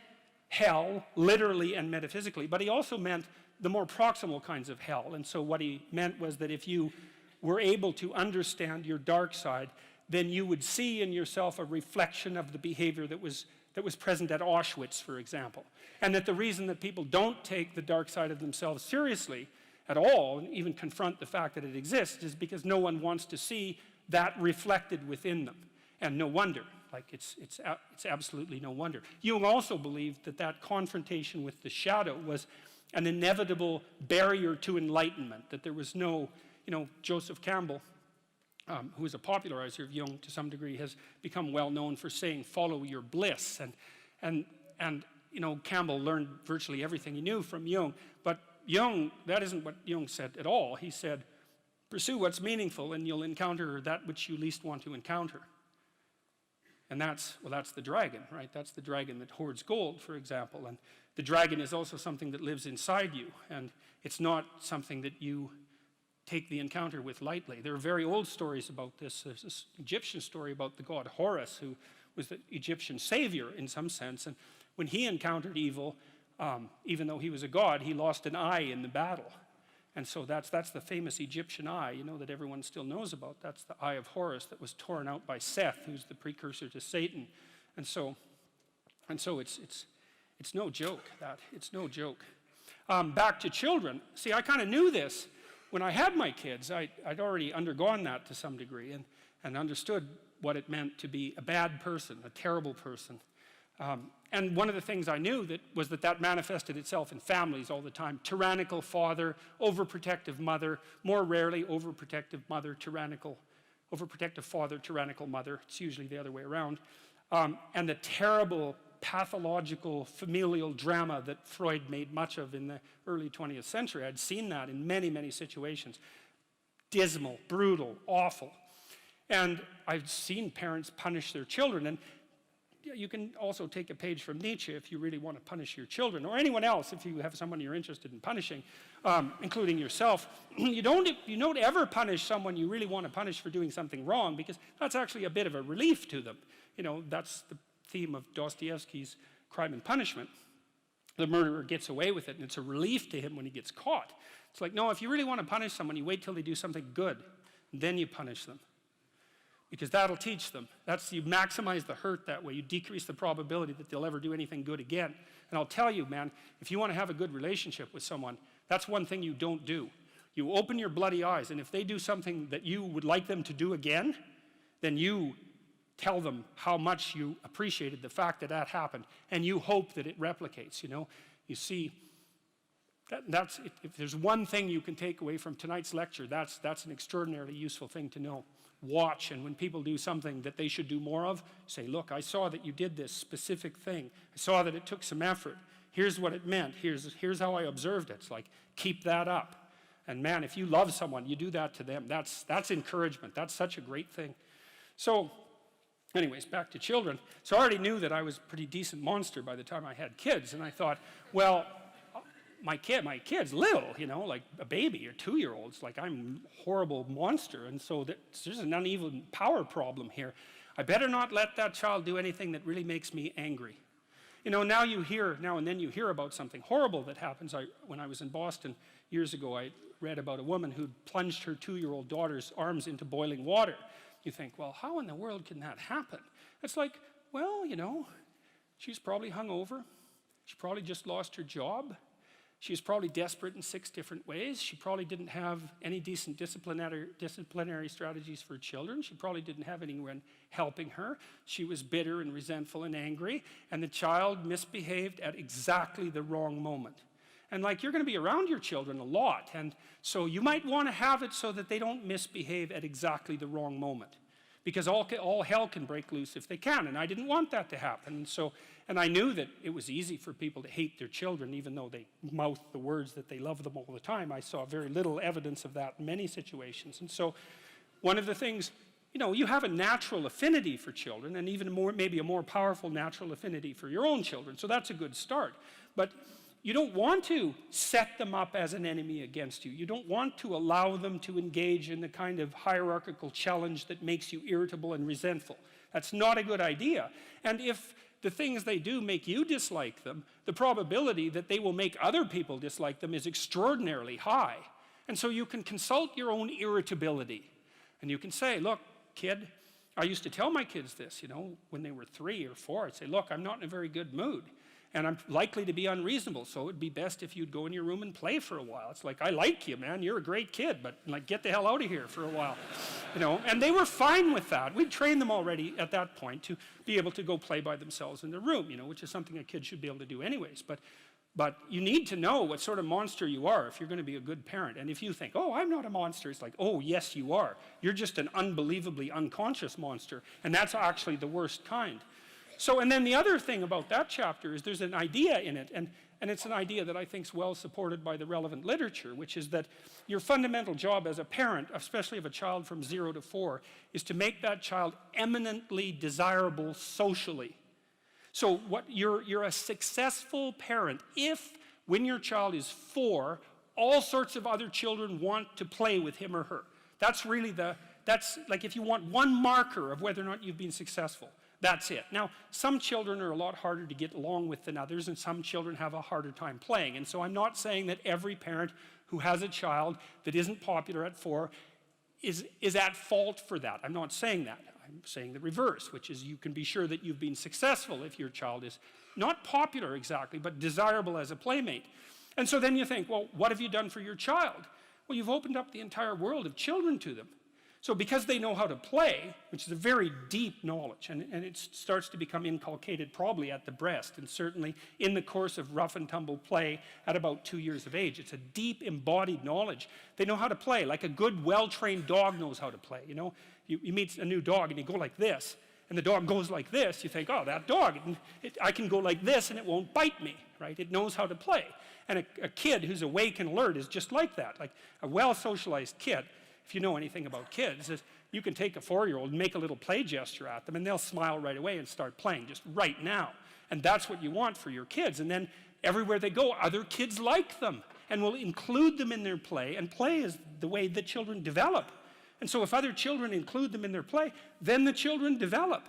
hell, literally and metaphysically, but he also meant the more proximal kinds of hell. And so what he meant was that if you were able to understand your dark side, then you would see in yourself a reflection of the behavior that was that was present at Auschwitz, for example. And that the reason that people don't take the dark side of themselves seriously at all, and even confront the fact that it exists, is because no one wants to see that reflected within them. And no wonder. Like, it's absolutely no wonder. Jung also believed that that confrontation with the shadow was an inevitable barrier to enlightenment, that there was no, Joseph Campbell, who is a popularizer of Jung to some degree, has become well known for saying, follow your bliss. And Campbell learned virtually everything he knew from Jung, but Jung, that isn't what Jung said at all. He said, pursue what's meaningful and you'll encounter that which you least want to encounter. And that's the dragon, right? That's the dragon that hoards gold, for example. And the dragon is also something that lives inside you, and it's not something that you take the encounter with lightly. There are very old stories about this. There's this Egyptian story about the god Horus, who was the Egyptian savior in some sense. And when he encountered evil, even though he was a god, he lost an eye in the battle. And so that's the famous Egyptian eye, that everyone still knows about. That's the eye of Horus that was torn out by Seth, who's the precursor to Satan. And so it's no joke, that. It's no joke. Back to children. See, I kind of knew this when I had my kids. I'd already undergone that to some degree and understood what it meant to be a bad person, a terrible person. And one of the things I knew was that manifested itself in families all the time. Tyrannical father, overprotective mother, more rarely overprotective father, tyrannical mother. It's usually the other way around. And the terrible pathological familial drama that Freud made much of in the early 20th century. I'd seen that in many, many situations. Dismal, brutal, awful. And I've seen parents punish their children. And you can also take a page from Nietzsche if you really want to punish your children, or anyone else if you have someone you're interested in punishing, including yourself. You don't ever punish someone you really want to punish for doing something wrong, because that's actually a bit of a relief to them. That's the theme of Dostoevsky's Crime and Punishment. The murderer gets away with it, and it's a relief to him when he gets caught. It's like, no, if you really want to punish someone, you wait till they do something good, and then you punish them. Because that'll teach them. You maximize the hurt that way. You decrease the probability that they'll ever do anything good again. And I'll tell you, man, if you want to have a good relationship with someone, that's one thing you don't do. You open your bloody eyes, and if they do something that you would like them to do again, then you tell them how much you appreciated the fact that happened, and you hope that it replicates, You see, if there's one thing you can take away from tonight's lecture, that's an extraordinarily useful thing to know. Watch, and when people do something that they should do more of, say, look, I saw that you did this specific thing. I saw that it took some effort. Here's what it meant. Here's how I observed it. It's like, keep that up. And man, if you love someone, you do that to them. That's encouragement. That's such a great thing. So, anyways, back to children. So I already knew that I was a pretty decent monster by the time I had kids, and I thought, well, my kid's little, like a baby or 2-year-olds, like I'm a horrible monster, and so there's an uneven power problem here. I better not let that child do anything that really makes me angry. Now and then you hear about something horrible that happens. When I was in Boston years ago, I read about a woman who plunged her 2-year-old daughter's arms into boiling water. You think, well, how in the world can that happen? It's like, well, she's probably hungover. She probably just lost her job. She was probably desperate in 6 different ways. She probably didn't have any decent disciplinary strategies for children. She probably didn't have anyone helping her. She was bitter and resentful and angry, and the child misbehaved at exactly the wrong moment. And you're going to be around your children a lot, and so you might want to have it so that they don't misbehave at exactly the wrong moment. Because all hell can break loose if they can, and I didn't want that to happen. And I knew that it was easy for people to hate their children, even though they mouth the words that they love them all the time. I saw very little evidence of that in many situations. And so one of the things, you have a natural affinity for children, and even maybe a more powerful natural affinity for your own children. So that's a good start. But you don't want to set them up as an enemy against you. You don't want to allow them to engage in the kind of hierarchical challenge that makes you irritable and resentful. That's not a good idea. And if the things they do make you dislike them, the probability that they will make other people dislike them is extraordinarily high. And so you can consult your own irritability. And you can say, look, kid, I used to tell my kids this, you know, when they were 3 or 4. I'd say, look, I'm not in a very good mood, and I'm likely to be unreasonable, so it would be best if you'd go in your room and play for a while. It's like, I like you, man. You're a great kid, but like, get the hell out of here for a while. You know, and they were fine with that. We'd trained them already at that point to be able to go play by themselves in their room, you know, which is something a kid should be able to do anyways. But you need to know what sort of monster you are if you're going to be a good parent. And if you think, oh, I'm not a monster, it's like, oh, yes, you are. You're just an unbelievably unconscious monster. And that's actually the worst kind. So, and then the other thing about that chapter is there's an idea in it, and it's an idea that I think is well supported by the relevant literature, which is that your fundamental job as a parent, especially of a child from 0 to 4, is to make that child eminently desirable socially. So you're a successful parent if, when your child is 4, all sorts of other children want to play with him or her. That's really that's like if you want one marker of whether or not you've been successful, that's it. Now, some children are a lot harder to get along with than others, and some children have a harder time playing. And so I'm not saying that every parent who has a child that isn't popular at 4 is at fault for that. I'm not saying that. I'm saying the reverse, which is you can be sure that you've been successful if your child is not popular exactly, but desirable as a playmate. And so then you think, well, what have you done for your child? Well, you've opened up the entire world of children to them. So because they know how to play, which is a very deep knowledge, and it starts to become inculcated probably at the breast, and certainly in the course of rough and tumble play at about 2 years of age. It's a deep embodied knowledge. They know how to play, like a good well-trained dog knows how to play. You know, you meet a new dog and you go like this, and the dog goes like this. You think, oh, that dog, I can go like this and it won't bite me, right? It knows how to play. And a kid who's awake and alert is just like that, like a well-socialized kid. If you know anything about kids, is you can take a 4-year-old and make a little play gesture at them and they'll smile right away and start playing just right now. And that's what you want for your kids. And then everywhere they go, other kids like them and will include them in their play. And play is the way that children develop. And so if other children include them in their play, then the children develop.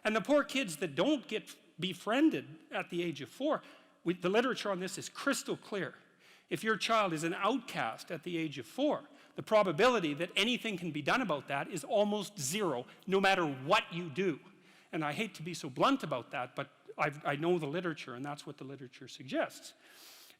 And the poor kids that don't get befriended at the age of 4, the literature on this is crystal clear. If your child is an outcast at the age of 4, the probability that anything can be done about that is almost 0, no matter what you do. And I hate to be so blunt about that, but I know the literature, and that's what the literature suggests.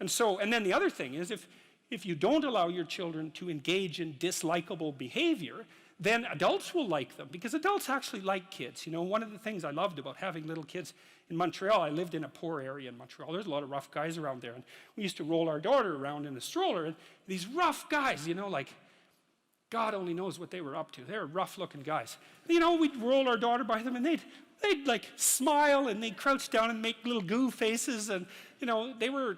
And then the other thing is, if you don't allow your children to engage in dislikable behavior, then adults will like them, because adults actually like kids. You know, one of the things I loved about having little kids in Montreal, I lived in a poor area in Montreal. There's a lot of rough guys around there, and we used to roll our daughter around in a stroller, and these rough guys, you know, like, God only knows what they were up to. They were rough-looking guys. You know, we'd roll our daughter by them, and they'd like smile, and they'd crouch down and make little goo faces, and you know, they were.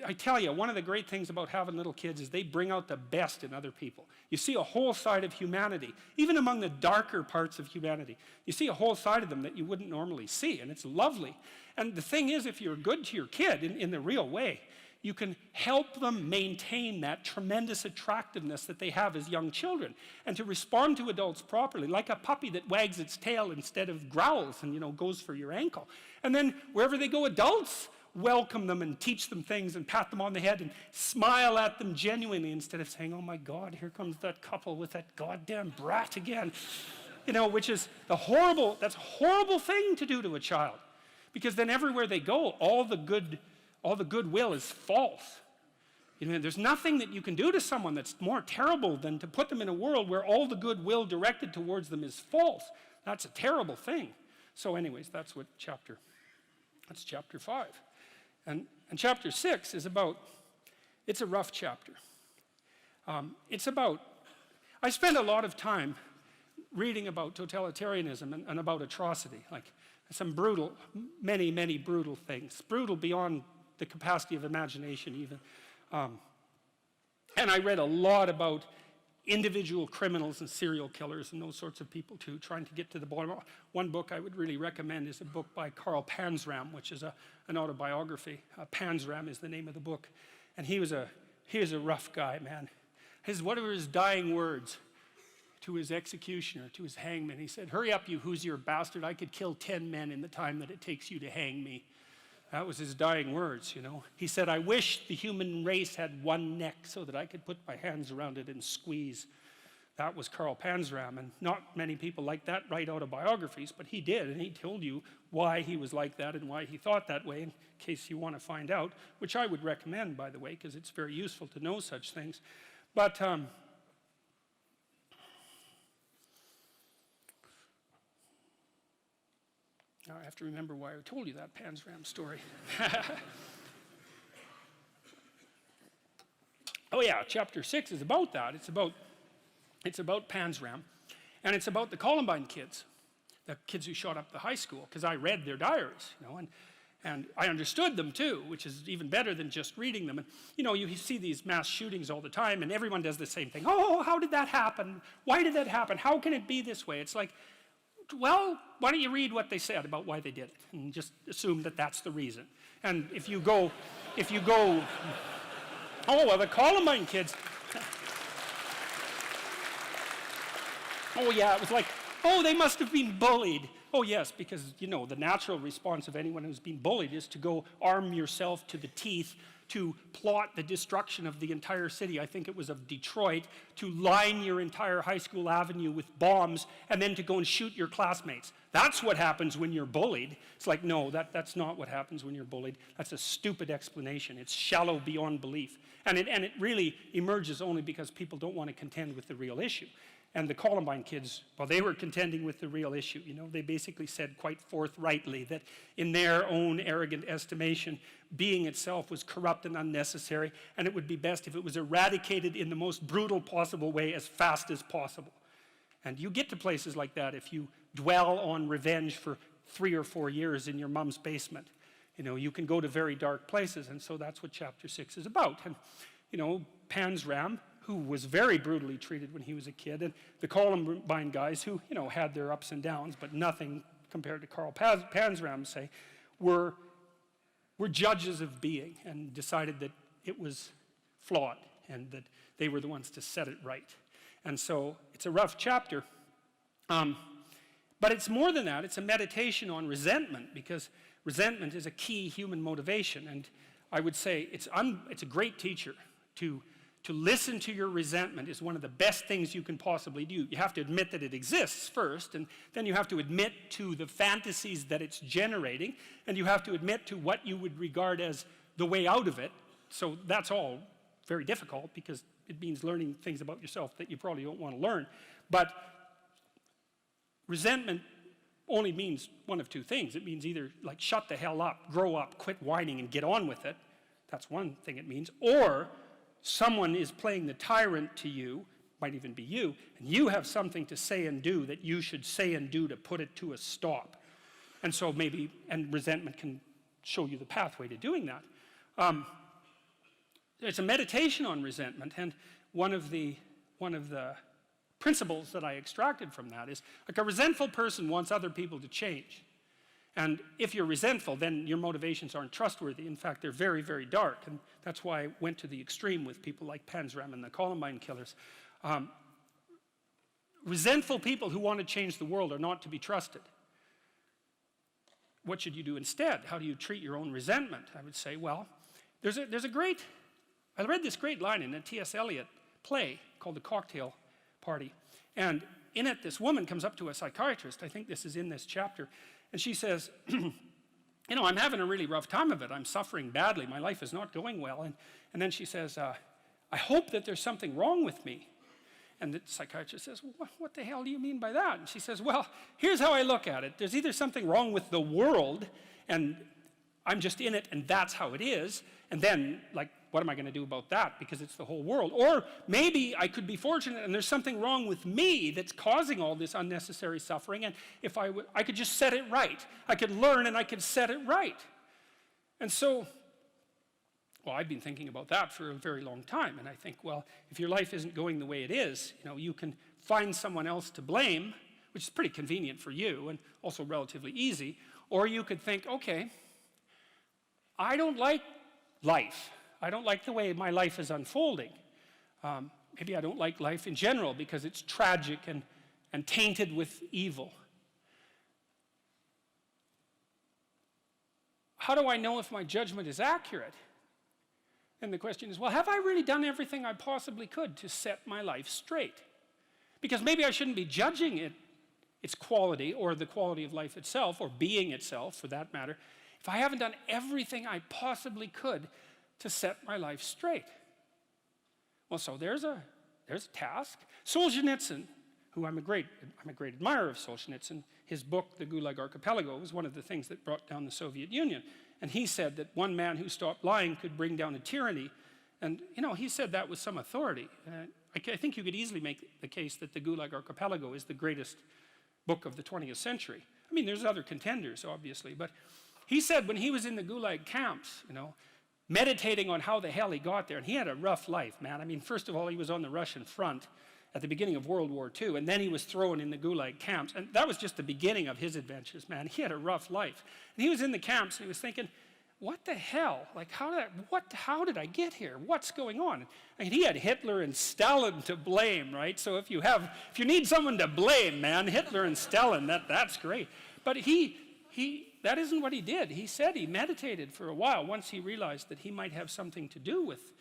I tell you, one of the great things about having little kids is they bring out the best in other people. You see a whole side of humanity, even among the darker parts of humanity. You see a whole side of them that you wouldn't normally see, and it's lovely. And the thing is, if you're good to your kid in the real way, you can help them maintain that tremendous attractiveness that they have as young children, and to respond to adults properly, like a puppy that wags its tail instead of growls and, you know, goes for your ankle. And then wherever they go, adults welcome them and teach them things and pat them on the head and smile at them genuinely, instead of saying, oh my God, here comes that couple with that goddamn brat again. You know, which is that's a horrible thing to do to a child, because then everywhere they go, all the goodwill is false. You know, there's nothing that you can do to someone that's more terrible than to put them in a world where all the goodwill directed towards them is false. That's a terrible thing. So anyways, that's chapter 5. And chapter 6 is it's a rough chapter. I spend a lot of time reading about totalitarianism and about atrocity, like some many, many brutal things, brutal beyond the capacity of imagination even. And I read a lot about individual criminals and serial killers and those sorts of people too, trying to get to the bottom. One book I would really recommend is a book by Karl Panzram, which is an autobiography. Panzram is the name of the book. And he was a rough guy, man. What were his dying words to his executioner, to his hangman? He said, hurry up, you Hoosier bastard. I could kill 10 men in the time that it takes you to hang me. That was his dying words, you know. He said, I wish the human race had one neck so that I could put my hands around it and squeeze. that was Karl Panzram, and not many people like that write autobiographies, but he did, and he told you why he was like that and why he thought that way, in case you want to find out, which I would recommend, by the way, because it's very useful to know such things. But now I have to remember why I told you that Panzram story. Oh yeah, chapter 6 is about that. It's about Panzram, and it's about the Columbine kids, the kids who shot up the high school, because I read their diaries, and I understood them too, which is even better than just reading them. And you see these mass shootings all the time, and everyone does the same thing. Oh, how did that happen? Why did that happen? How can it be this way? It's like, well, why don't you read what they said about why they did it, and just assume that that's the reason. And if you go, oh, well, the Columbine kids, oh yeah, it was like, oh, they must have been bullied. Oh yes, because the natural response of anyone who's been bullied is to go arm yourself to the teeth to plot the destruction of the entire city. I think it was of Detroit, to line your entire high school avenue with bombs and then to go and shoot your classmates. That's what happens when you're bullied. It's like, no, that's not what happens when you're bullied. That's a stupid explanation. It's shallow beyond belief. And it really emerges only because people don't want to contend with the real issue. And the Columbine kids, well, they were contending with the real issue. They basically said quite forthrightly that in their own arrogant estimation, being itself was corrupt and unnecessary, and it would be best if it was eradicated in the most brutal possible way as fast as possible. And you get to places like that if you dwell on revenge for 3 or 4 years in your mom's basement. You can go to very dark places, and so that's what chapter 6 is about. And, Panzram, who was very brutally treated when he was a kid, and the Columbine guys who, had their ups and downs, but nothing compared to Karl Panzram, say, were judges of being and decided that it was flawed and that they were the ones to set it right. And so it's a rough chapter. But it's more than that. It's a meditation on resentment, because resentment is a key human motivation. And I would say it's a great teacher. To listen to your resentment is one of the best things you can possibly do. You have to admit that it exists first, and then you have to admit to the fantasies that it's generating, and you have to admit to what you would regard as the way out of it. So that's all very difficult, because it means learning things about yourself that you probably don't want to learn. But resentment only means one of two things. It means either like shut the hell up, grow up, quit whining and get on with it. That's one thing it means. Or someone is playing the tyrant to you, might even be you, and you have something to say and do that you should say and do to put it to a stop. And so and resentment can show you the pathway to doing that. It's a meditation on resentment, and one of the principles that I extracted from that is, like, a resentful person wants other people to change. And if you're resentful, then your motivations aren't trustworthy. In fact, they're very, very dark. And that's why I went to the extreme with people like Panzram and the Columbine killers. Resentful people who want to change the world are not to be trusted. What should you do instead? How do you treat your own resentment? I would say, well, I read this great line in a T.S. Eliot play called The Cocktail Party. And in it, this woman comes up to a psychiatrist. I think this is in this chapter. And she says, I'm having a really rough time of it. I'm suffering badly. My life is not going well. And then she says, I hope that there's something wrong with me. And the psychiatrist says, well, what the hell do you mean by that? And she says, well, here's how I look at it. There's either something wrong with the world, and I'm just in it, and that's how it is. And then, like, what am I going to do about that? Because it's the whole world. Or maybe I could be fortunate and there's something wrong with me that's causing all this unnecessary suffering, and if I could just set it right. I could learn and I could set it right. And so, well, I've been thinking about that for a very long time, and I think, well, if your life isn't going the way it is, you can find someone else to blame, which is pretty convenient for you and also relatively easy, or you could think, okay, I don't like life. I don't like the way my life is unfolding. Maybe I don't like life in general because it's tragic and tainted with evil. How do I know if my judgment is accurate? And the question is, well, have I really done everything I possibly could to set my life straight? Because maybe I shouldn't be judging its quality or the quality of life itself or being itself, for that matter, if I haven't done everything I possibly could to set my life straight. Well, so there's a task. Solzhenitsyn, who I'm a great admirer of Solzhenitsyn, his book, The Gulag Archipelago, was one of the things that brought down the Soviet Union. And he said that one man who stopped lying could bring down a tyranny. And, he said that with some authority. I think you could easily make the case that The Gulag Archipelago is the greatest book of the 20th century. I mean, there's other contenders, obviously, but he said when he was in the Gulag camps, meditating on how the hell he got there, and he had a rough life, man. I mean, first of all, he was on the Russian front at the beginning of World War II, and then he was thrown in the Gulag camps, and that was just the beginning of his adventures, man. He had a rough life. And he was in the camps, and he was thinking, what the hell? Like, how did I get here? What's going on? And he had Hitler and Stalin to blame, right? So if you need someone to blame, man, Hitler and Stalin, that's great. But that isn't what he did. He said he meditated for a while once he realized that he might have something to do with,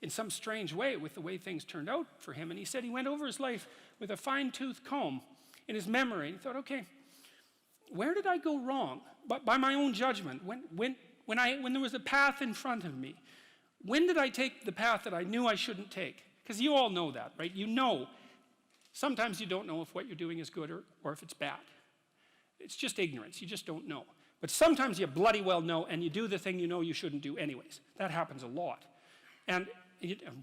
in some strange way, with the way things turned out for him. And he said he went over his life with a fine-tooth comb in his memory. And he thought, okay, where did I go wrong? But by my own judgment, when there was a path in front of me, when did I take the path that I knew I shouldn't take? Because you all know that, right? Sometimes you don't know if what you're doing is good or if it's bad. It's just ignorance. You just don't know. But sometimes you bloody well know, and you do the thing you know you shouldn't do anyways. That happens a lot. And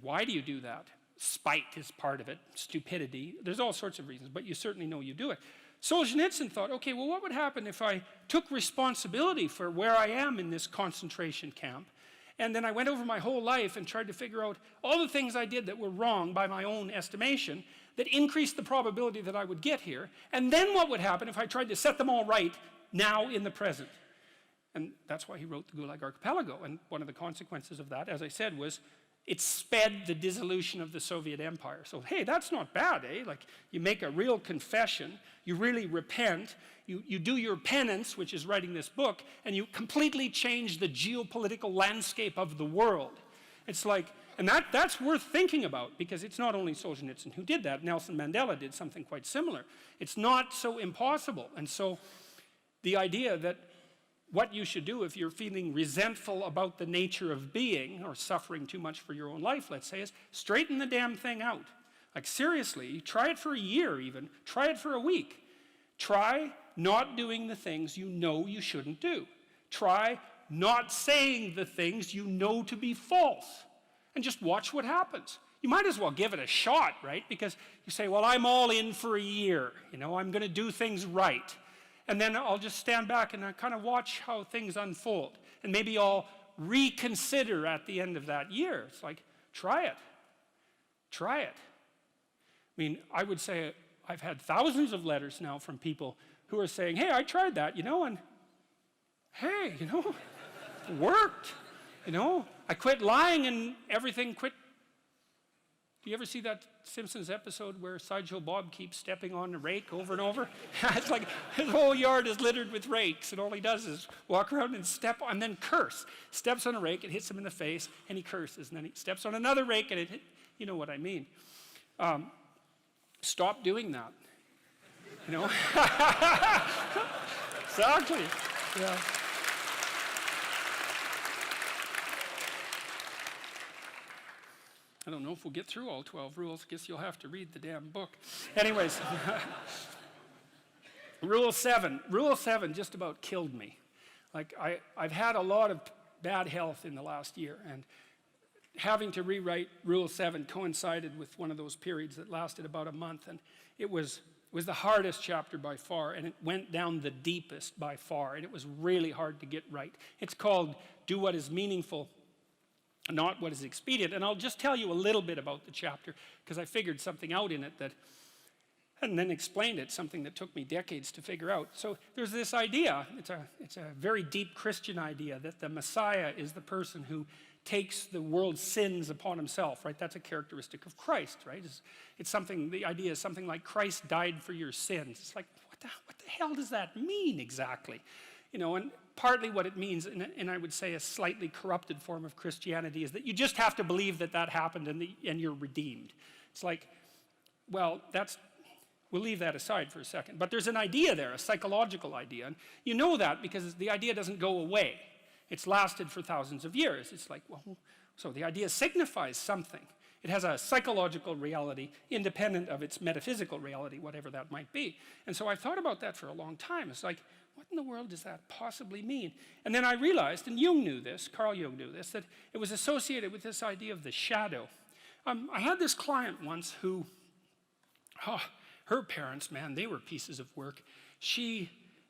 why do you do that? Spite is part of it, stupidity. There's all sorts of reasons, but you certainly know you do it. Solzhenitsyn thought, okay, well, what would happen if I took responsibility for where I am in this concentration camp, and then I went over my whole life and tried to figure out all the things I did that were wrong by my own estimation that increased the probability that I would get here, and then what would happen if I tried to set them all right now in the present? And that's why he wrote the Gulag Archipelago, and one of the consequences of that, as I said, was it sped the dissolution of the Soviet Empire. So, hey, that's not bad, eh? Like, you make a real confession, you really repent, you do your penance, which is writing this book, and you completely change the geopolitical landscape of the world. It's like, and that's worth thinking about, because it's not only Solzhenitsyn who did that. Nelson Mandela did something quite similar. It's not so impossible. And so the idea that what you should do if you're feeling resentful about the nature of being or suffering too much for your own life, let's say, is straighten the damn thing out. Like, seriously, try it for a year even. Try it for a week. Try not doing the things you know you shouldn't do. Try not saying the things you know to be false. And just watch what happens. You might as well give it a shot, right? Because you say, well, I'm all in for a year. I'm going to do things right. And then I'll just stand back and I kind of watch how things unfold. And maybe I'll reconsider at the end of that year. It's like, try it. Try it. I mean, I would say I've had thousands of letters now from people who are saying, hey, I tried that, and hey, it worked. I quit lying and everything quit. Do you ever see that Simpsons episode where Sideshow Bob keeps stepping on the rake over and over? It's like his whole yard is littered with rakes, and all he does is walk around and step on, and then curse. Steps on a rake, it hits him in the face, and he curses. And then he steps on another rake, and you know what I mean. Stop doing that. Exactly. Yeah. I don't know if we'll get through all 12 rules. Guess you'll have to read the damn book. Anyways, Rule 7. Rule 7 just about killed me. Like, I've had a lot of bad health in the last year, and having to rewrite Rule 7 coincided with one of those periods that lasted about a month, and it was the hardest chapter by far, and it went down the deepest by far, and it was really hard to get right. It's called Do What Is Meaningful, Not What Is Expedient. And I'll just tell you a little bit about the chapter, because I figured something out in it and then explained it, something that took me decades to figure out. So there's this idea, it's a very deep Christian idea, that the Messiah is the person who takes the world's sins upon himself, right? That's a characteristic of Christ, right? It's something, the idea is something like Christ died for your sins. It's like, what the hell does that mean exactly? And partly what it means, and I would say a slightly corrupted form of Christianity, is that you just have to believe that happened and you're redeemed. It's like, well, that's we'll leave that aside for a second. But there's an idea there, a psychological idea. And you know that because the idea doesn't go away. It's lasted for thousands of years. It's like, well, so the idea signifies something. It has a psychological reality independent of its metaphysical reality, whatever that might be. And so I've thought about that for a long time. It's like, what in the world does that possibly mean? And then I realized, and Jung knew this, Carl Jung knew this, that it was associated with this idea of the shadow. I had this client once who, her parents, man, they were pieces of work.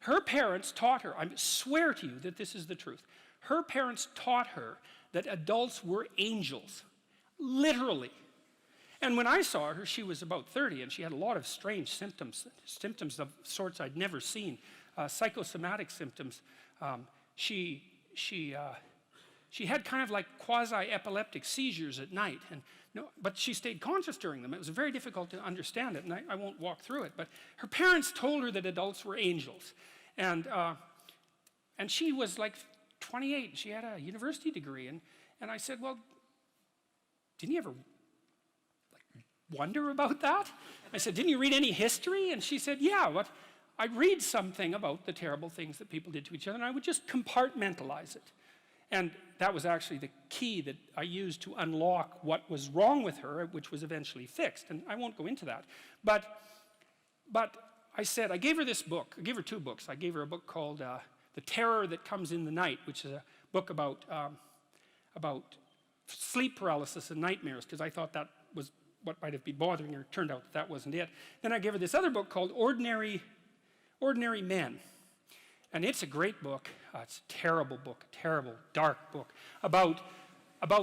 Her parents taught her, I swear to you that this is the truth, her parents taught her that adults were angels. Literally. And when I saw her, she was about 30, and she had a lot of strange symptoms of sorts I'd never seen, psychosomatic symptoms. She had kind of like quasi-epileptic seizures at night, but she stayed conscious during them. It was very difficult to understand it, and I won't walk through it. But her parents told her that adults were angels, and she was like 28. She had a university degree, and I said, well, didn't you ever wonder about that? I said, didn't you read any history? And she said, yeah, but I'd read something about the terrible things that people did to each other, and I would just compartmentalize it. And that was actually the key that I used to unlock what was wrong with her, which was eventually fixed. And I won't go into that. But I said, I gave her this book. I gave her two books. I gave her a book called The Terror That Comes in the Night, which is a book about sleep paralysis and nightmares, because I thought that was what might have been bothering her. It turned out that wasn't it. Then I gave her this other book called Ordinary Men. And it's a great book. It's a terrible book, a terrible, dark book, about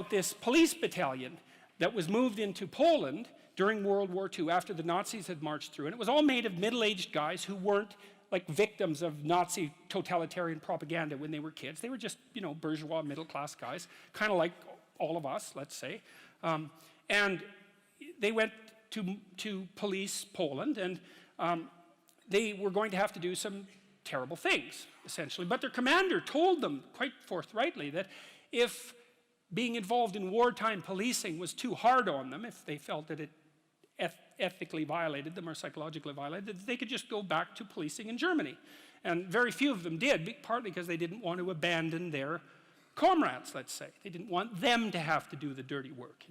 this police battalion that was moved into Poland during World War II after the Nazis had marched through. And it was all made of middle-aged guys who weren't like victims of Nazi totalitarian propaganda when they were kids. They were just, bourgeois, middle-class guys, kind of like all of us, let's say. And they went to police Poland, and they were going to have to do some terrible things, essentially. But their commander told them quite forthrightly that if being involved in wartime policing was too hard on them, if they felt that it ethically violated them or psychologically violated, that they could just go back to policing in Germany. And very few of them did, partly because they didn't want to abandon their comrades, let's say. They didn't want them to have to do the dirty work,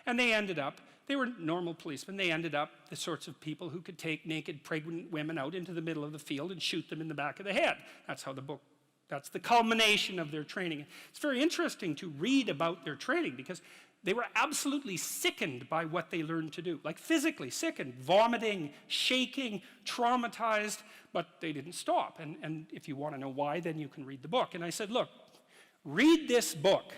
And they were normal policemen, they ended up the sorts of people who could take naked pregnant women out into the middle of the field and shoot them in the back of the head. That's the culmination of their training. It's very interesting to read about their training because they were absolutely sickened by what they learned to do, like physically sickened, vomiting, shaking, traumatized, but they didn't stop. And if you want to know why, then you can read the book. And I said, look, read this book,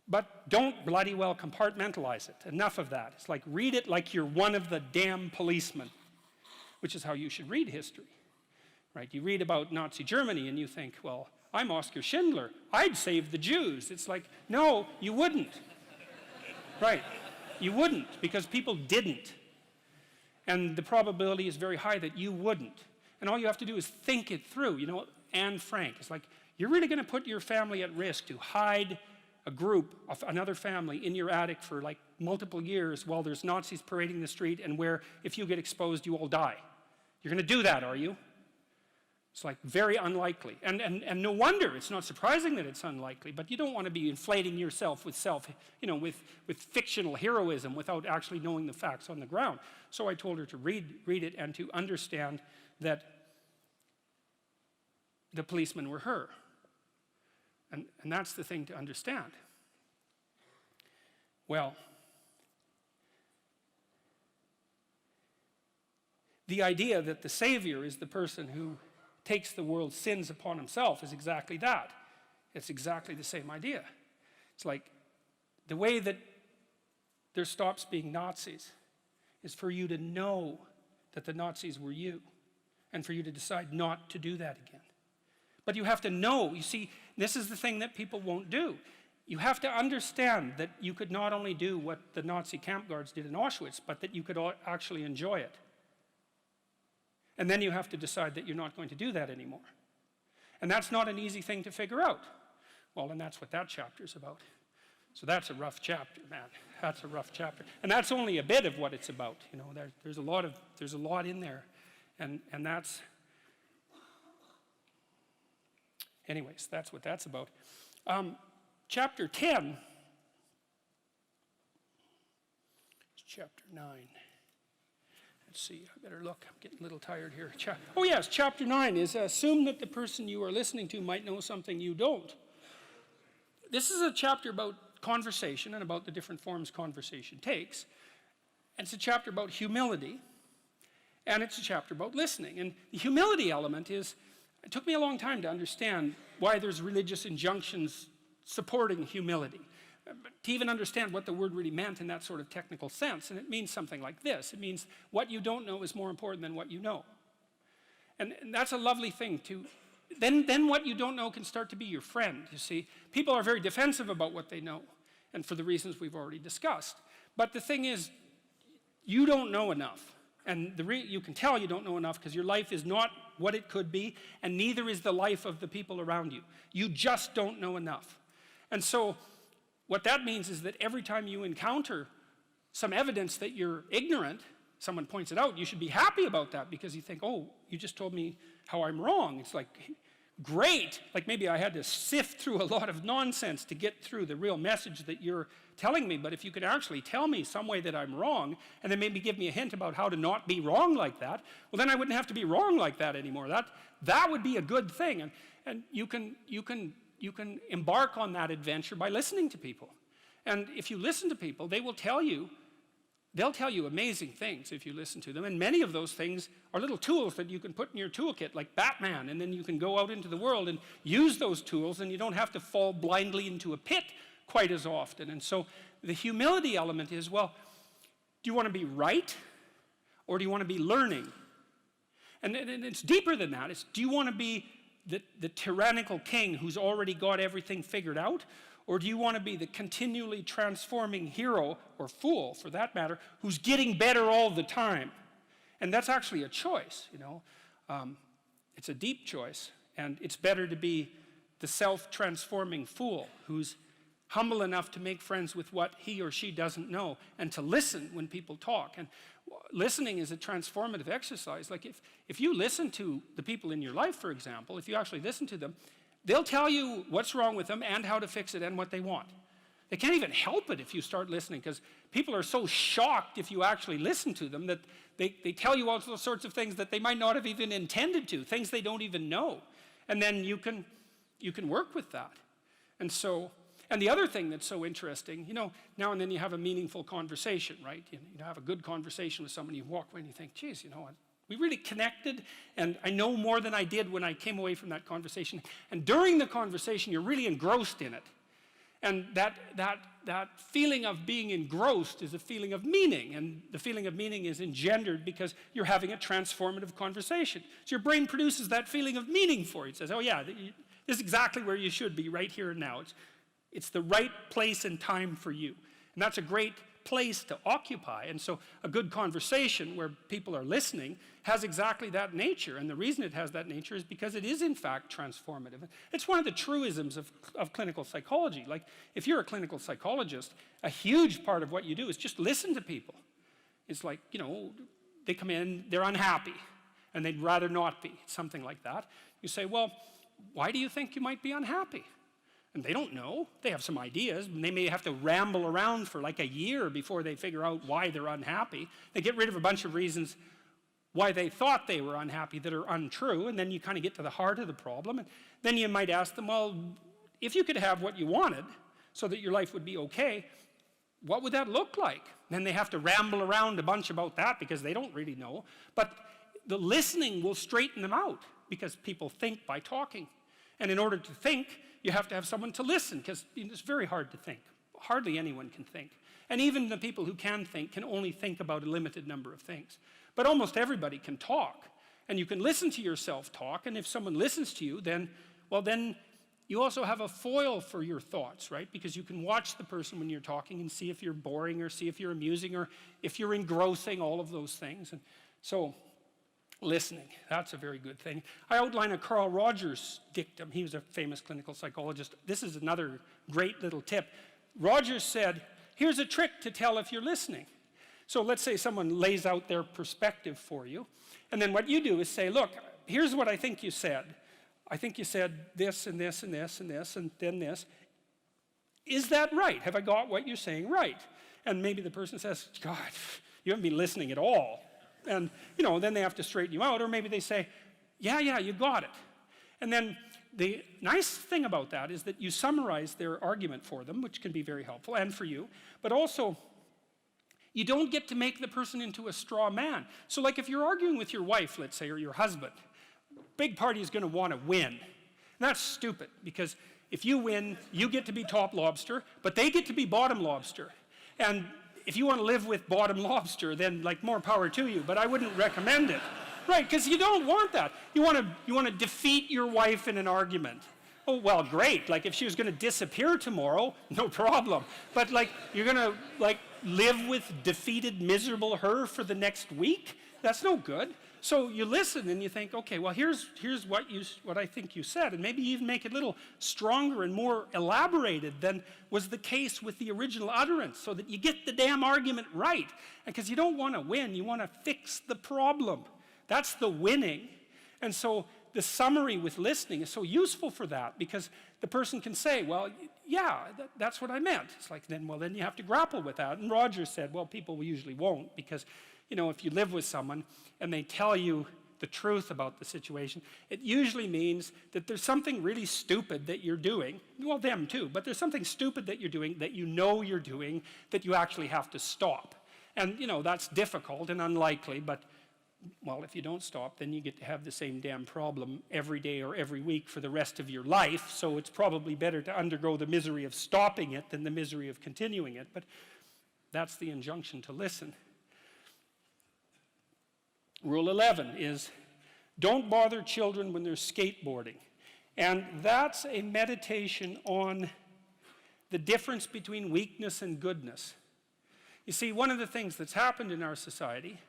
but don't bloody well compartmentalize it. Enough of that. It's like, read it like you're one of the damn policemen, which is how you should read history, right? You read about Nazi Germany and you think, well, I'm Oskar Schindler. I'd save the Jews. It's like, no, you wouldn't. Right, you wouldn't, because people didn't. And the probability is very high that you wouldn't. And all you have to do is think it through. Anne Frank, it's like, you're really going to put your family at risk to hide a group of another family in your attic for like multiple years while there's Nazis parading the street and where if you get exposed, you all die. You're going to do that, are you? It's like very unlikely. And no wonder, it's not surprising that it's unlikely, but you don't want to be inflating yourself with with fictional heroism without actually knowing the facts on the ground. So I told her to read it and to understand that the policemen were her. And that's the thing to understand. Well, the idea that the Savior is the person who takes the world's sins upon himself is exactly that. It's exactly the same idea. It's like the way that there stops being Nazis is for you to know that the Nazis were you and for you to decide not to do that again. But you have to know, you see, this is the thing that people won't do. You have to understand that you could not only do what the Nazi camp guards did in Auschwitz, but that you could actually enjoy it. And then you have to decide that you're not going to do that anymore. And that's not an easy thing to figure out. Well, and that's what that chapter is about. So that's a rough chapter, man. That's a rough chapter. And that's only a bit of what it's about. You know, there's a lot in there. And that's, anyways, that's what that's about. Chapter 10, chapter 9. Let's see, I better look. I'm getting a little tired here. Oh yes, chapter 9 is assume that the person you are listening to might know something you don't. This is a chapter about conversation and about the different forms conversation takes. And it's a chapter about humility. And it's a chapter about listening. And the humility element is, it took me a long time to understand why there's religious injunctions supporting humility. To even understand what the word really meant in that sort of technical sense. And it means something like this. It means what you don't know is more important than what you know. And that's a lovely thing to, then what you don't know can start to be your friend, you see. People are very defensive about what they know, and for the reasons we've already discussed. But the thing is, you don't know enough. And you can tell you don't know enough because your life is not what it could be, and neither is the life of the people around you. You just don't know enough. And so, what that means is that every time you encounter some evidence that you're ignorant, someone points it out, you should be happy about that because you think, oh, you just told me how I'm wrong. It's like, great. Like maybe I had to sift through a lot of nonsense to get through the real message that you're telling me, but if you could actually tell me some way that I'm wrong and then maybe give me a hint about how to not be wrong like that, well then I wouldn't have to be wrong like that anymore. That would be a good thing. And you can embark on that adventure by listening to people. And if you listen to people, they'll tell you amazing things if you listen to them. And many of those things are little tools that you can put in your toolkit, like Batman, and then you can go out into the world and use those tools, and you don't have to fall blindly into a pit quite as often. And so the humility element is, well, do you want to be right, or do you want to be learning? And it's deeper than that. It's, do you want to be the tyrannical king who's already got everything figured out? Or do you want to be the continually transforming hero, or fool for that matter, who's getting better all the time? And that's actually a choice, you know. It's a deep choice. And it's better to be the self-transforming fool who's humble enough to make friends with what he or she doesn't know and to listen when people talk. And listening is a transformative exercise. Like if you listen to the people in your life, for example, if you actually listen to them, they'll tell you what's wrong with them and how to fix it and what they want. They can't even help it if you start listening, because people are so shocked if you actually listen to them that they tell you all sorts of things that they might not have even intended to, things they don't even know. And then you can work with that. And the other thing that's so interesting, you know, now and then you have a meaningful conversation, right? You have a good conversation with someone, you walk away and you think, geez, you know what? We really connected, and I know more than I did when I came away from that conversation. And during the conversation, you're really engrossed in it. And that feeling of being engrossed is a feeling of meaning, and the feeling of meaning is engendered because you're having a transformative conversation. So your brain produces that feeling of meaning for you. It says, oh yeah, this is exactly where you should be right here and now. It's the right place and time for you. And that's a great place to occupy. And so a good conversation where people are listening has exactly that nature. And the reason it has that nature is because it is in fact transformative. It's one of the truisms of clinical psychology. Like if you're a clinical psychologist, a huge part of what you do is just listen to people. It's like, you know, they come in, they're unhappy, and they'd rather not be, something like that. You say, well, why do you think you might be unhappy? And they don't know. They have some ideas, and they may have to ramble around for like a year before they figure out why they're unhappy. They get rid of a bunch of reasons why they thought they were unhappy that are untrue, and then you kind of get to the heart of the problem. And then you might ask them, well, if you could have what you wanted so that your life would be okay, what would that look like? Then they have to ramble around a bunch about that because they don't really know. But the listening will straighten them out because people think by talking. And in order to think, you have to have someone to listen, because it's very hard to think. Hardly anyone can think. And even the people who can think can only think about a limited number of things. But almost everybody can talk. And you can listen to yourself talk, and if someone listens to you, then you also have a foil for your thoughts, right? Because you can watch the person when you're talking and see if you're boring or see if you're amusing or if you're engrossing, all of those things. And so listening, that's a very good thing. I outline a Carl Rogers dictum. He was a famous clinical psychologist. This is another great little tip. Rogers said, here's a trick to tell if you're listening. So let's say someone lays out their perspective for you, and then what you do is say, look, here's what I think you said. I think you said this and this and this and this and then this. Is that right? Have I got what you're saying right? And maybe the person says, God, you haven't been listening at all. And, then they have to straighten you out. Or maybe they say, yeah, you got it. And then the nice thing about that is that you summarize their argument for them, which can be very helpful, and for you. But also, you don't get to make the person into a straw man. So like if you're arguing with your wife, let's say, or your husband, big party is going to want to win. And that's stupid, because if you win, you get to be top lobster, but they get to be bottom lobster. And if you want to live with bottom lobster, then like more power to you, but I wouldn't recommend it. Right, because you don't want that. You want to defeat your wife in an argument. Oh, well, great. Like if she was going to disappear tomorrow, no problem. But like you're going to like live with defeated, miserable her for the next week? That's no good. So you listen and you think, okay, well, here's what I think you said, and maybe even make it a little stronger and more elaborated than was the case with the original utterance, so that you get the damn argument right. Because you don't want to win, you want to fix the problem. That's the winning. And so the summary with listening is so useful for that, because the person can say, well, yeah, that's what I meant. It's like, then you have to grapple with that. And Rogers said, well, people usually won't, because if you live with someone and they tell you the truth about the situation, it usually means that there's something really stupid that you're doing. Well, them too, but there's something stupid that you're doing that you're doing that you actually have to stop. And, that's difficult and unlikely, but well, if you don't stop, then you get to have the same damn problem every day or every week for the rest of your life. So it's probably better to undergo the misery of stopping it than the misery of continuing it. But that's the injunction to listen. Rule 11 is, don't bother children when they're skateboarding. And that's a meditation on the difference between weakness and goodness. You see, one of the things that's happened in our society,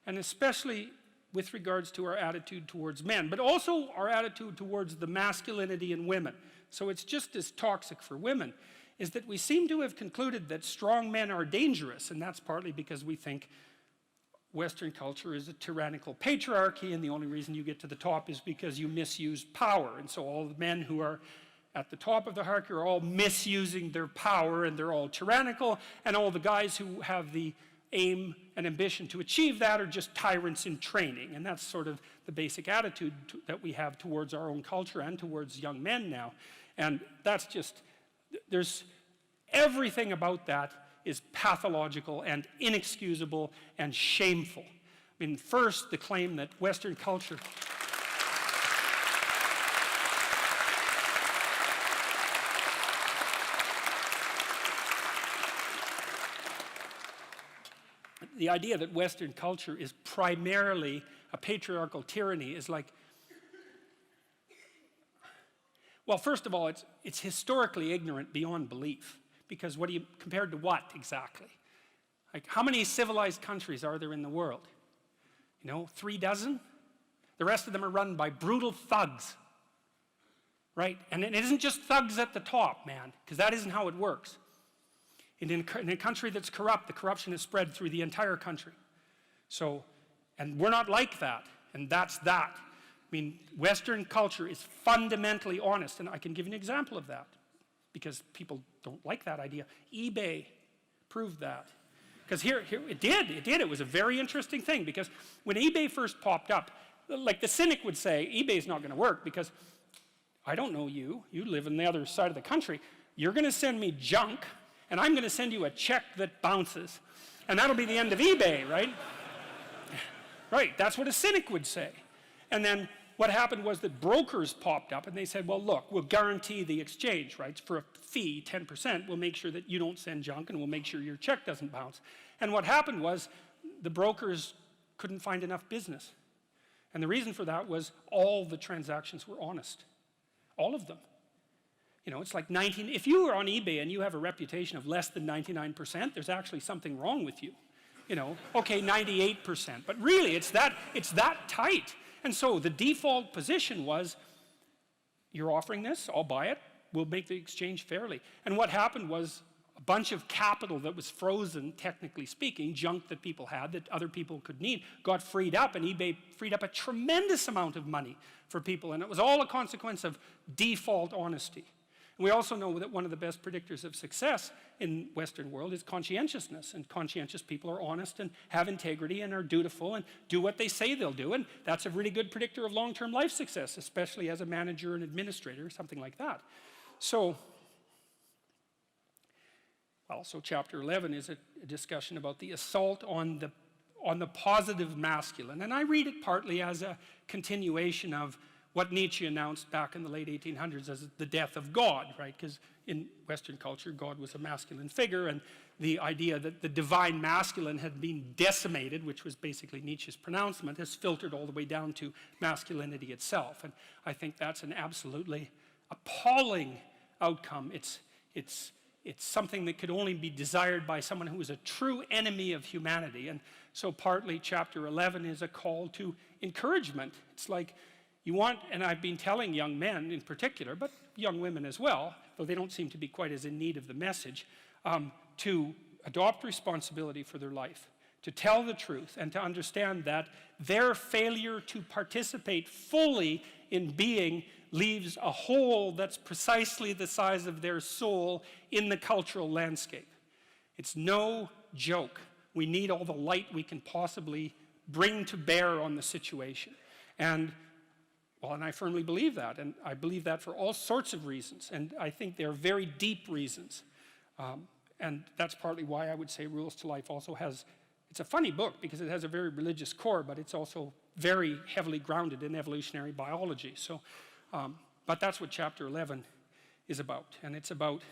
and especially with regards to our attitude towards men, but also our attitude towards the masculinity in women, so it's just as toxic for women, is that we seem to have concluded that strong men are dangerous, and that's partly because we think Western culture is a tyrannical patriarchy, and the only reason you get to the top is because you misuse power. And so all the men who are at the top of the hierarchy are all misusing their power, and they're all tyrannical, and all the guys who have the aim and ambition to achieve that are just tyrants in training. And that's sort of the basic attitude that we have towards our own culture and towards young men now. And that's just, there's everything about that is pathological and inexcusable and shameful. I mean, first, the claim that Western culture the idea that Western culture is primarily a patriarchal tyranny is like, well, first of all, it's historically ignorant beyond belief. Because compared to what exactly? Like, how many civilized countries are there in the world? 3 dozen? The rest of them are run by brutal thugs, right? And it isn't just thugs at the top, man, because that isn't how it works. In a country that's corrupt, the corruption is spread through the entire country. So, and we're not like that, and that's that. I mean, Western culture is fundamentally honest, and I can give you an example of that, because people don't like that idea. eBay proved that. Because here it did. It was a very interesting thing, because when eBay first popped up, like the cynic would say, eBay's not going to work because I don't know you. You live on the other side of the country. You're going to send me junk, and I'm going to send you a check that bounces. And that'll be the end of eBay, right? Right, that's what a cynic would say. And then what happened was that brokers popped up, and they said, well, look, we'll guarantee the exchange, right? For a fee, 10%, we'll make sure that you don't send junk, and we'll make sure your check doesn't bounce. And what happened was the brokers couldn't find enough business. And the reason for that was all the transactions were honest. All of them. It's like if you are on eBay and you have a reputation of less than 99%, there's actually something wrong with you. Okay, 98%, but really it's that tight. And so the default position was, you're offering this, I'll buy it, we'll make the exchange fairly. And what happened was bunch of capital that was frozen, technically speaking, junk that people had that other people could need, got freed up, and eBay freed up a tremendous amount of money for people, and it was all a consequence of default honesty. And we also know that one of the best predictors of success in Western world is conscientiousness, and conscientious people are honest and have integrity and are dutiful and do what they say they'll do, and that's a really good predictor of long-term life success, especially as a manager and administrator, something like that. So chapter 11 is a discussion about the assault on the positive masculine, and I read it partly as a continuation of what Nietzsche announced back in the late 1800s as the death of God, right? Because in Western culture, God was a masculine figure, and the idea that the divine masculine had been decimated, which was basically Nietzsche's pronouncement, has filtered all the way down to masculinity itself. And I think that's an absolutely appalling outcome. It's something that could only be desired by someone who is a true enemy of humanity. And so partly chapter 11 is a call to encouragement. It's like, you want, and I've been telling young men in particular, but young women as well, though they don't seem to be quite as in need of the message, to adopt responsibility for their life, to tell the truth, and to understand that their failure to participate fully in being leaves a hole that's precisely the size of their soul in the cultural landscape. It's no joke. We need all the light we can possibly bring to bear on the situation. And I firmly believe that, and I believe that for all sorts of reasons, and I think they're very deep reasons. And that's partly why I would say Rules to Life also has, it's a funny book because it has a very religious core, but it's also very heavily grounded in evolutionary biology. So, but that's what chapter 11 is about, and it's about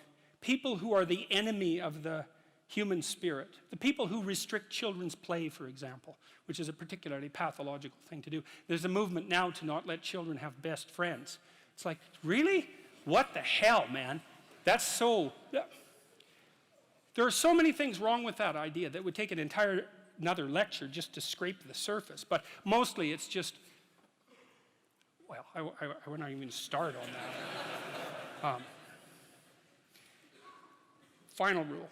people who are the enemy of the human spirit. The people who restrict children's play, for example, which is a particularly pathological thing to do. There's a movement now to not let children have best friends. It's like, really? What the hell, man? That's so... There are so many things wrong with that idea that would take another lecture just to scrape the surface. But mostly it's just... Well, I would not even start on that. Final rule.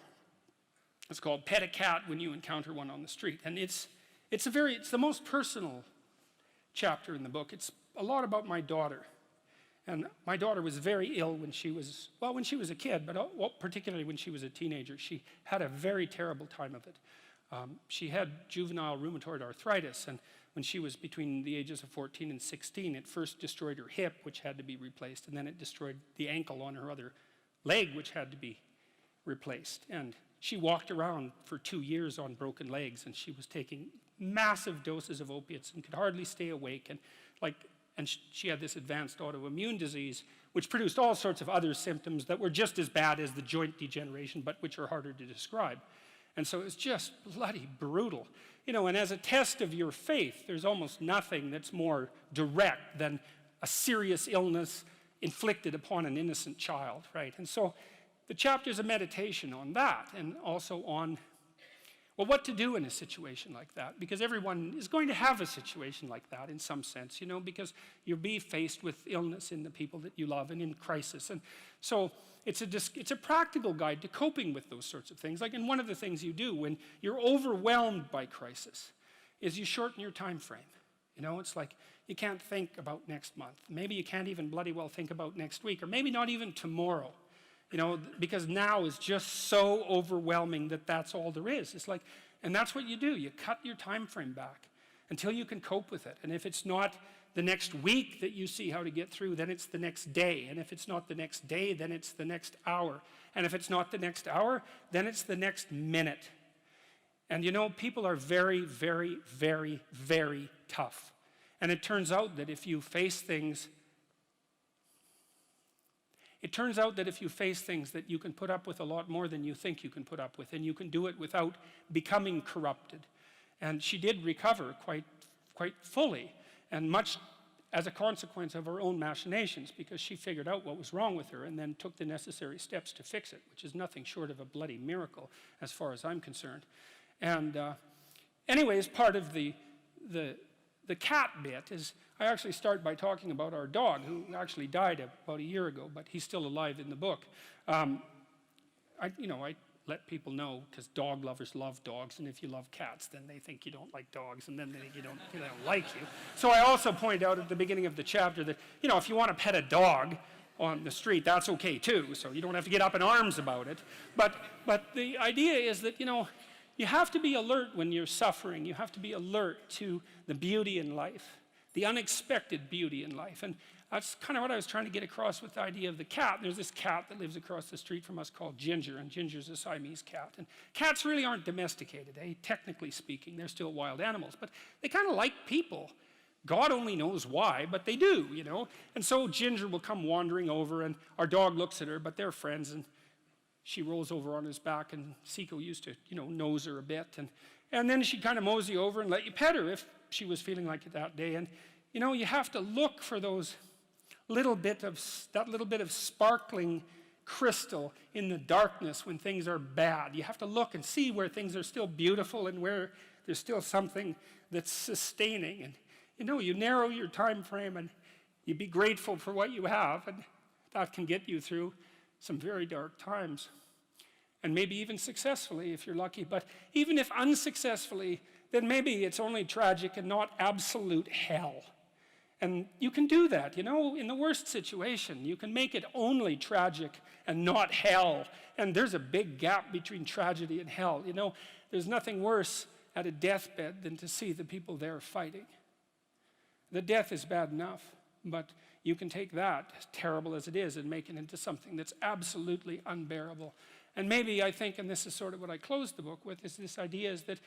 It's called Pet a Cat When You Encounter One on the Street. And it's the most personal chapter in the book. It's a lot about my daughter. And my daughter was very ill when she was a kid, but particularly when she was a teenager. She had a very terrible time of it. She had juvenile rheumatoid arthritis, and when she was between the ages of 14 and 16, it first destroyed her hip, which had to be replaced, and then it destroyed the ankle on her other leg, which had to be replaced. And she walked around for 2 years on broken legs, and she was taking massive doses of opiates and could hardly stay awake. And she had this advanced autoimmune disease, which produced all sorts of other symptoms that were just as bad as the joint degeneration, but which are harder to describe. And so it's just bloody brutal. You know, and as a test of your faith, there's almost nothing that's more direct than a serious illness inflicted upon an innocent child, right? And so the chapter's a meditation on that, and also on, well, what to do in a situation like that, because everyone is going to have a situation like that in some sense, you know, because you'll be faced with illness in the people that you love and in crisis. And so it's a practical guide to coping with those sorts of things. Like, and one of the things you do when you're overwhelmed by crisis is you shorten your time frame. You know, it's like you can't think about next month. Maybe you can't even bloody well think about next week, or maybe not even tomorrow. You know, because now is just so overwhelming that that's all there is. It's like, and that's what you do. You cut your time frame back until you can cope with it. And if it's not the next week that you see how to get through, then it's the next day. And if it's not the next day, then it's the next hour. And if it's not the next hour, then it's the next minute. And you know, people are very, very, very, very tough. And it turns out that if you face things that you can put up with a lot more than you think you can put up with, and you can do it without becoming corrupted. And she did recover quite fully, and much as a consequence of her own machinations, because she figured out what was wrong with her and then took the necessary steps to fix it, which is nothing short of a bloody miracle as far as I'm concerned. And anyways, part of the cat bit is I actually start by talking about our dog, who actually died about a year ago, but he's still alive in the book. let people know, because dog lovers love dogs, and if you love cats, then they think you don't like dogs, and then they think they don't like you. So I also point out at the beginning of the chapter that, if you want to pet a dog on the street, that's okay too, so you don't have to get up in arms about it. But the idea is that, you have to be alert when you're suffering. You have to be alert to the beauty in life, the unexpected beauty in life. And that's kind of what I was trying to get across with the idea of the cat. There's this cat that lives across the street from us called Ginger, and Ginger's a Siamese cat. And cats really aren't domesticated, technically speaking. They're still wild animals, but they kind of like people. God only knows why, but they do, And so Ginger will come wandering over, and our dog looks at her, but they're friends, and she rolls over on his back, and Seiko used to, nose her a bit. And then she'd kind of mosey over and let you pet her if she was feeling like it that day. And, you have to look for that little bit of sparkling crystal in the darkness when things are bad. You have to look and see where things are still beautiful and where there's still something that's sustaining. And, you narrow your time frame and you be grateful for what you have, and that can get you through some very dark times. And maybe even successfully if you're lucky. But even if unsuccessfully, then maybe it's only tragic and not absolute hell. And you can do that, in the worst situation. You can make it only tragic and not hell. And there's a big gap between tragedy and hell. There's nothing worse at a deathbed than to see the people there fighting. The death is bad enough, but you can take that, as terrible as it is, and make it into something that's absolutely unbearable. And maybe I think, and this is sort of what I closed the book with, is this idea is that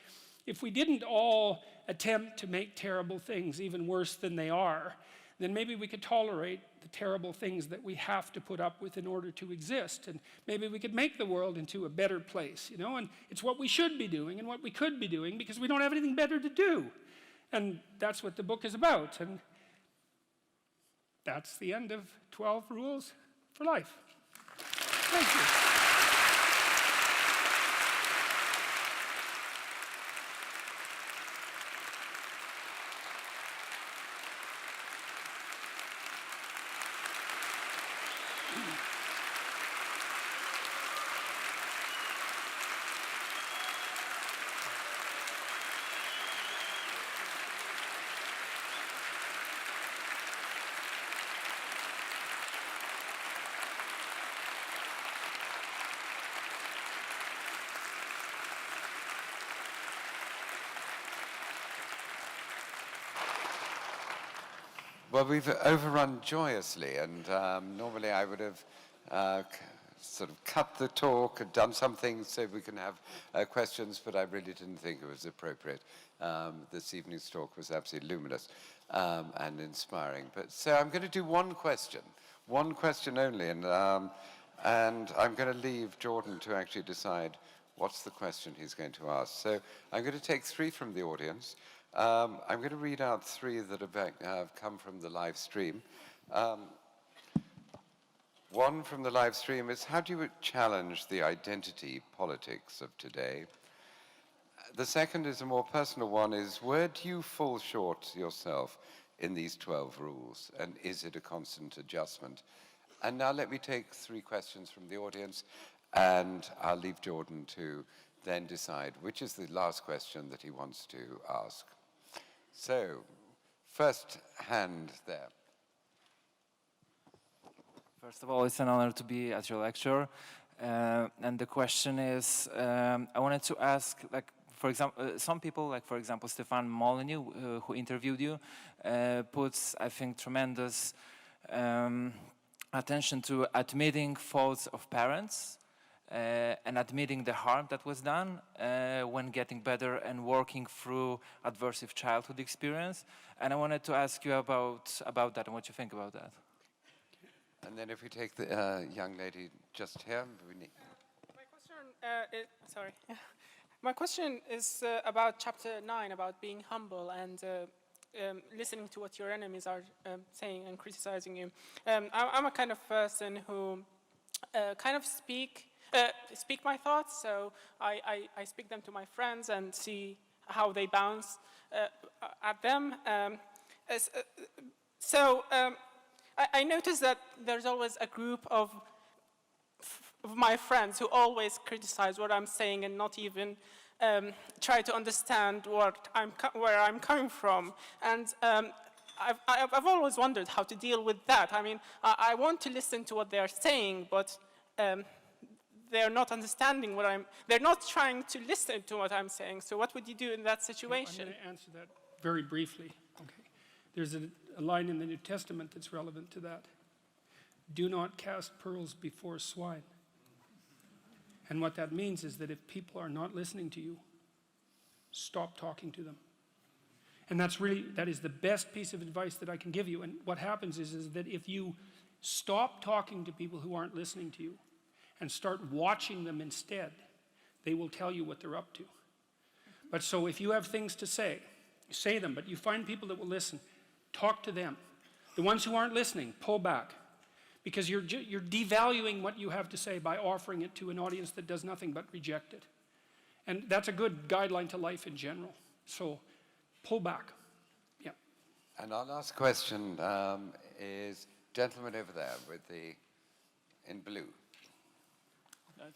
if we didn't all attempt to make terrible things even worse than they are, then maybe we could tolerate the terrible things that we have to put up with in order to exist. And maybe we could make the world into a better place, And it's what we should be doing and what we could be doing because we don't have anything better to do. And that's what the book is about. And that's the end of 12 Rules for Life. Thank you. Well, we've overrun joyously, and normally I would have sort of cut the talk and done something so we can have questions, but I really didn't think it was appropriate. This evening's talk was absolutely luminous and inspiring. So I'm going to do one question only, and I'm going to leave Jordan to actually decide what's the question he's going to ask. So I'm going to take 3 from the audience. I'm going to read out 3 that have come from the live stream. One from the live stream is, how do you challenge the identity politics of today? The second is a more personal one, is where do you fall short yourself in these 12 rules? And is it a constant adjustment? And now let me take 3 questions from the audience, and I'll leave Jordan to then decide which is the last question that he wants to ask. So, first hand there. First of all, it's an honor to be at your lecture. And the question is, I wanted to ask, for example, some people, for example, Stefan Molyneux, who interviewed you, puts, I think, tremendous attention to admitting faults of parents and admitting the harm that was done when getting better and working through adversive childhood experience. And I wanted to ask you about that and what you think about that. And then if we take the young lady just here. My question, sorry. My question is about chapter 9, about being humble and listening to what your enemies are saying and criticizing you. I'm a kind of person who kind of speak my thoughts, so I speak them to my friends and see how they bounce at them. I notice that there's always a group of of my friends who always criticize what I'm saying and not even try to understand where I'm coming from. And I've always wondered how to deal with that. I mean, I want to listen to what they are saying, but they're not understanding they're not trying to listen to what I'm saying. So what would you do in that situation? I'm going to answer that very briefly. Okay. There's a line in the New Testament that's relevant to that. Do not cast pearls before swine. And what that means is that if people are not listening to you, stop talking to them. And that is the best piece of advice that I can give you. And what happens is that if you stop talking to people who aren't listening to you and start watching them instead, they will tell you what they're up to. But so if you have things to say them, but you find people that will listen, talk to them. The ones who aren't listening, pull back. Because you're devaluing what you have to say by offering it to an audience that does nothing but reject it. And that's a good guideline to life in general. So pull back. Yeah. And our last question is gentleman over there in blue.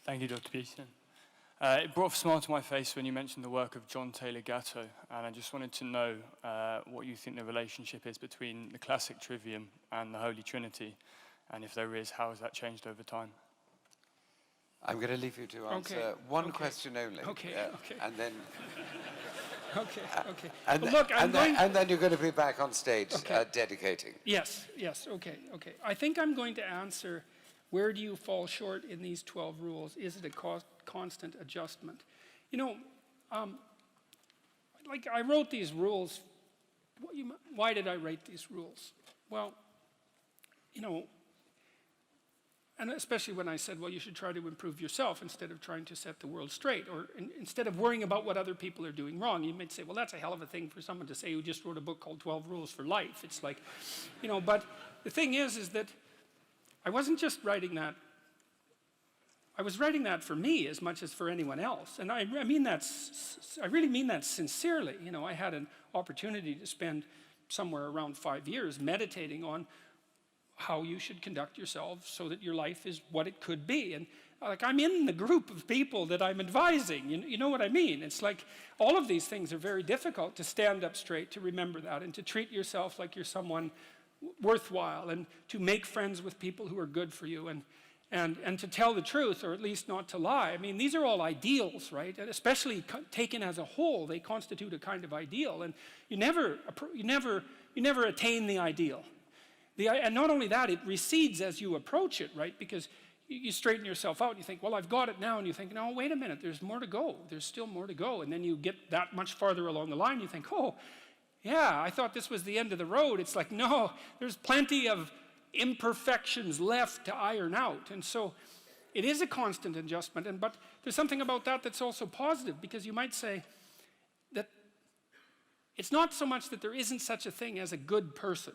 Thank you, Dr. Peterson. It brought a smile to my face when you mentioned the work of John Taylor Gatto, and I just wanted to know what you think the relationship is between the classic trivium and the Holy Trinity, and if there is, how has that changed over time? I'm going to leave you to answer one question only. Okay. And then... Okay. And, Well, look, and then you're going to be back on stage dedicating. Yes, okay. I think I'm going to answer, where do you fall short in these 12 rules? Is it a constant adjustment? You know, like I wrote these rules. Why did I write these rules? Well, you know, and especially when I said, well, you should try to improve yourself instead of trying to set the world straight, or instead of worrying about what other people are doing wrong. You might say, well, that's a hell of a thing for someone to say who just wrote a book called 12 Rules for Life. It's like, you know, but the thing is that I wasn't just writing that. I was writing that for me as much as for anyone else. And I really mean that sincerely. You know, I had an opportunity to spend somewhere around 5 years meditating on how you should conduct yourself so that your life is what it could be. And like, I'm in the group of people that I'm advising. You know what I mean? It's like all of these things are very difficult to stand up straight, to remember that, and to treat yourself like you're someone worthwhile, and to make friends with people who are good for you, and to tell the truth, or at least not to lie. I mean, these are all ideals, right? And especially taken as a whole, they constitute a kind of ideal. And you never attain the ideal. And not only that, it recedes as you approach it, right? Because you straighten yourself out and you think, well, I've got it now. And you think, no, wait a minute, there's more to go. There's still more to go. And then you get that much farther along the line, you think, oh, yeah, I thought this was the end of the road. It's like, no, there's plenty of imperfections left to iron out. And so it is a constant adjustment. But there's something about that that's also positive, because you might say that it's not so much that there isn't such a thing as a good person.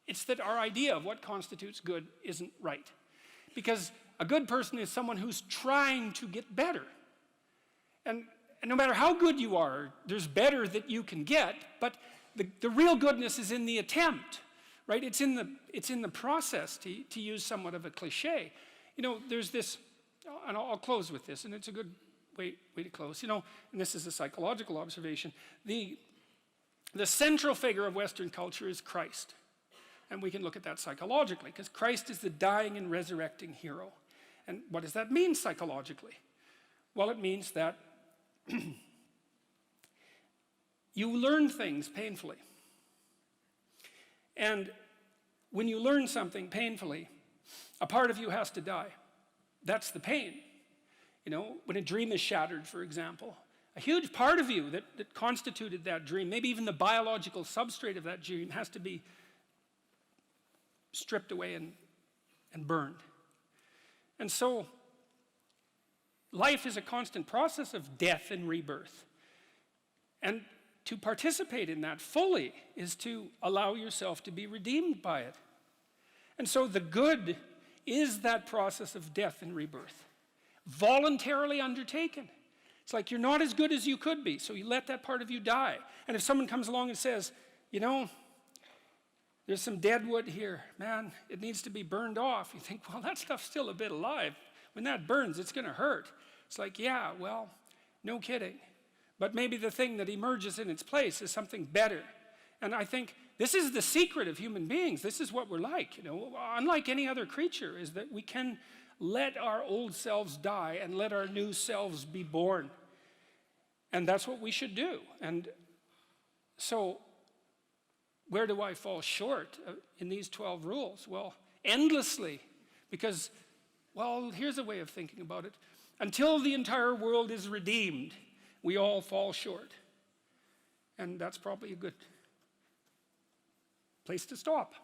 It's that our idea of what constitutes good isn't right. Because a good person is someone who's trying to get better. And no matter how good you are, there's better that you can get, but the real goodness is in the attempt, right? It's in the process, to use somewhat of a cliche. You know, there's this, and I'll close with this, and it's a good way to close. You know, and this is a psychological observation. The central figure of Western culture is Christ. And we can look at that psychologically, because Christ is the dying and resurrecting hero. And what does that mean psychologically? Well, it means that you learn things painfully. And when you learn something painfully, a part of you has to die. That's the pain. You know, when a dream is shattered, for example, a huge part of you that constituted that dream, maybe even the biological substrate of that dream, has to be stripped away and burned. And so life is a constant process of death and rebirth. And to participate in that fully is to allow yourself to be redeemed by it. And so the good is that process of death and rebirth, voluntarily undertaken. It's like you're not as good as you could be, so you let that part of you die. And if someone comes along and says, you know, there's some dead wood here, man, it needs to be burned off. You think, well, that stuff's still a bit alive. when that burns, it's going to hurt. It's like, yeah, well, no kidding. But maybe the thing that emerges in its place is something better. And I think this is the secret of human beings. This is what we're like, you know. Unlike any other creature, is that we can let our old selves die and let our new selves be born. And that's what we should do. And so, where do I fall short in these 12 rules? Well, endlessly. Because, well, here's a way of thinking about it. Until the entire world is redeemed, we all fall short. And that's probably a good place to stop.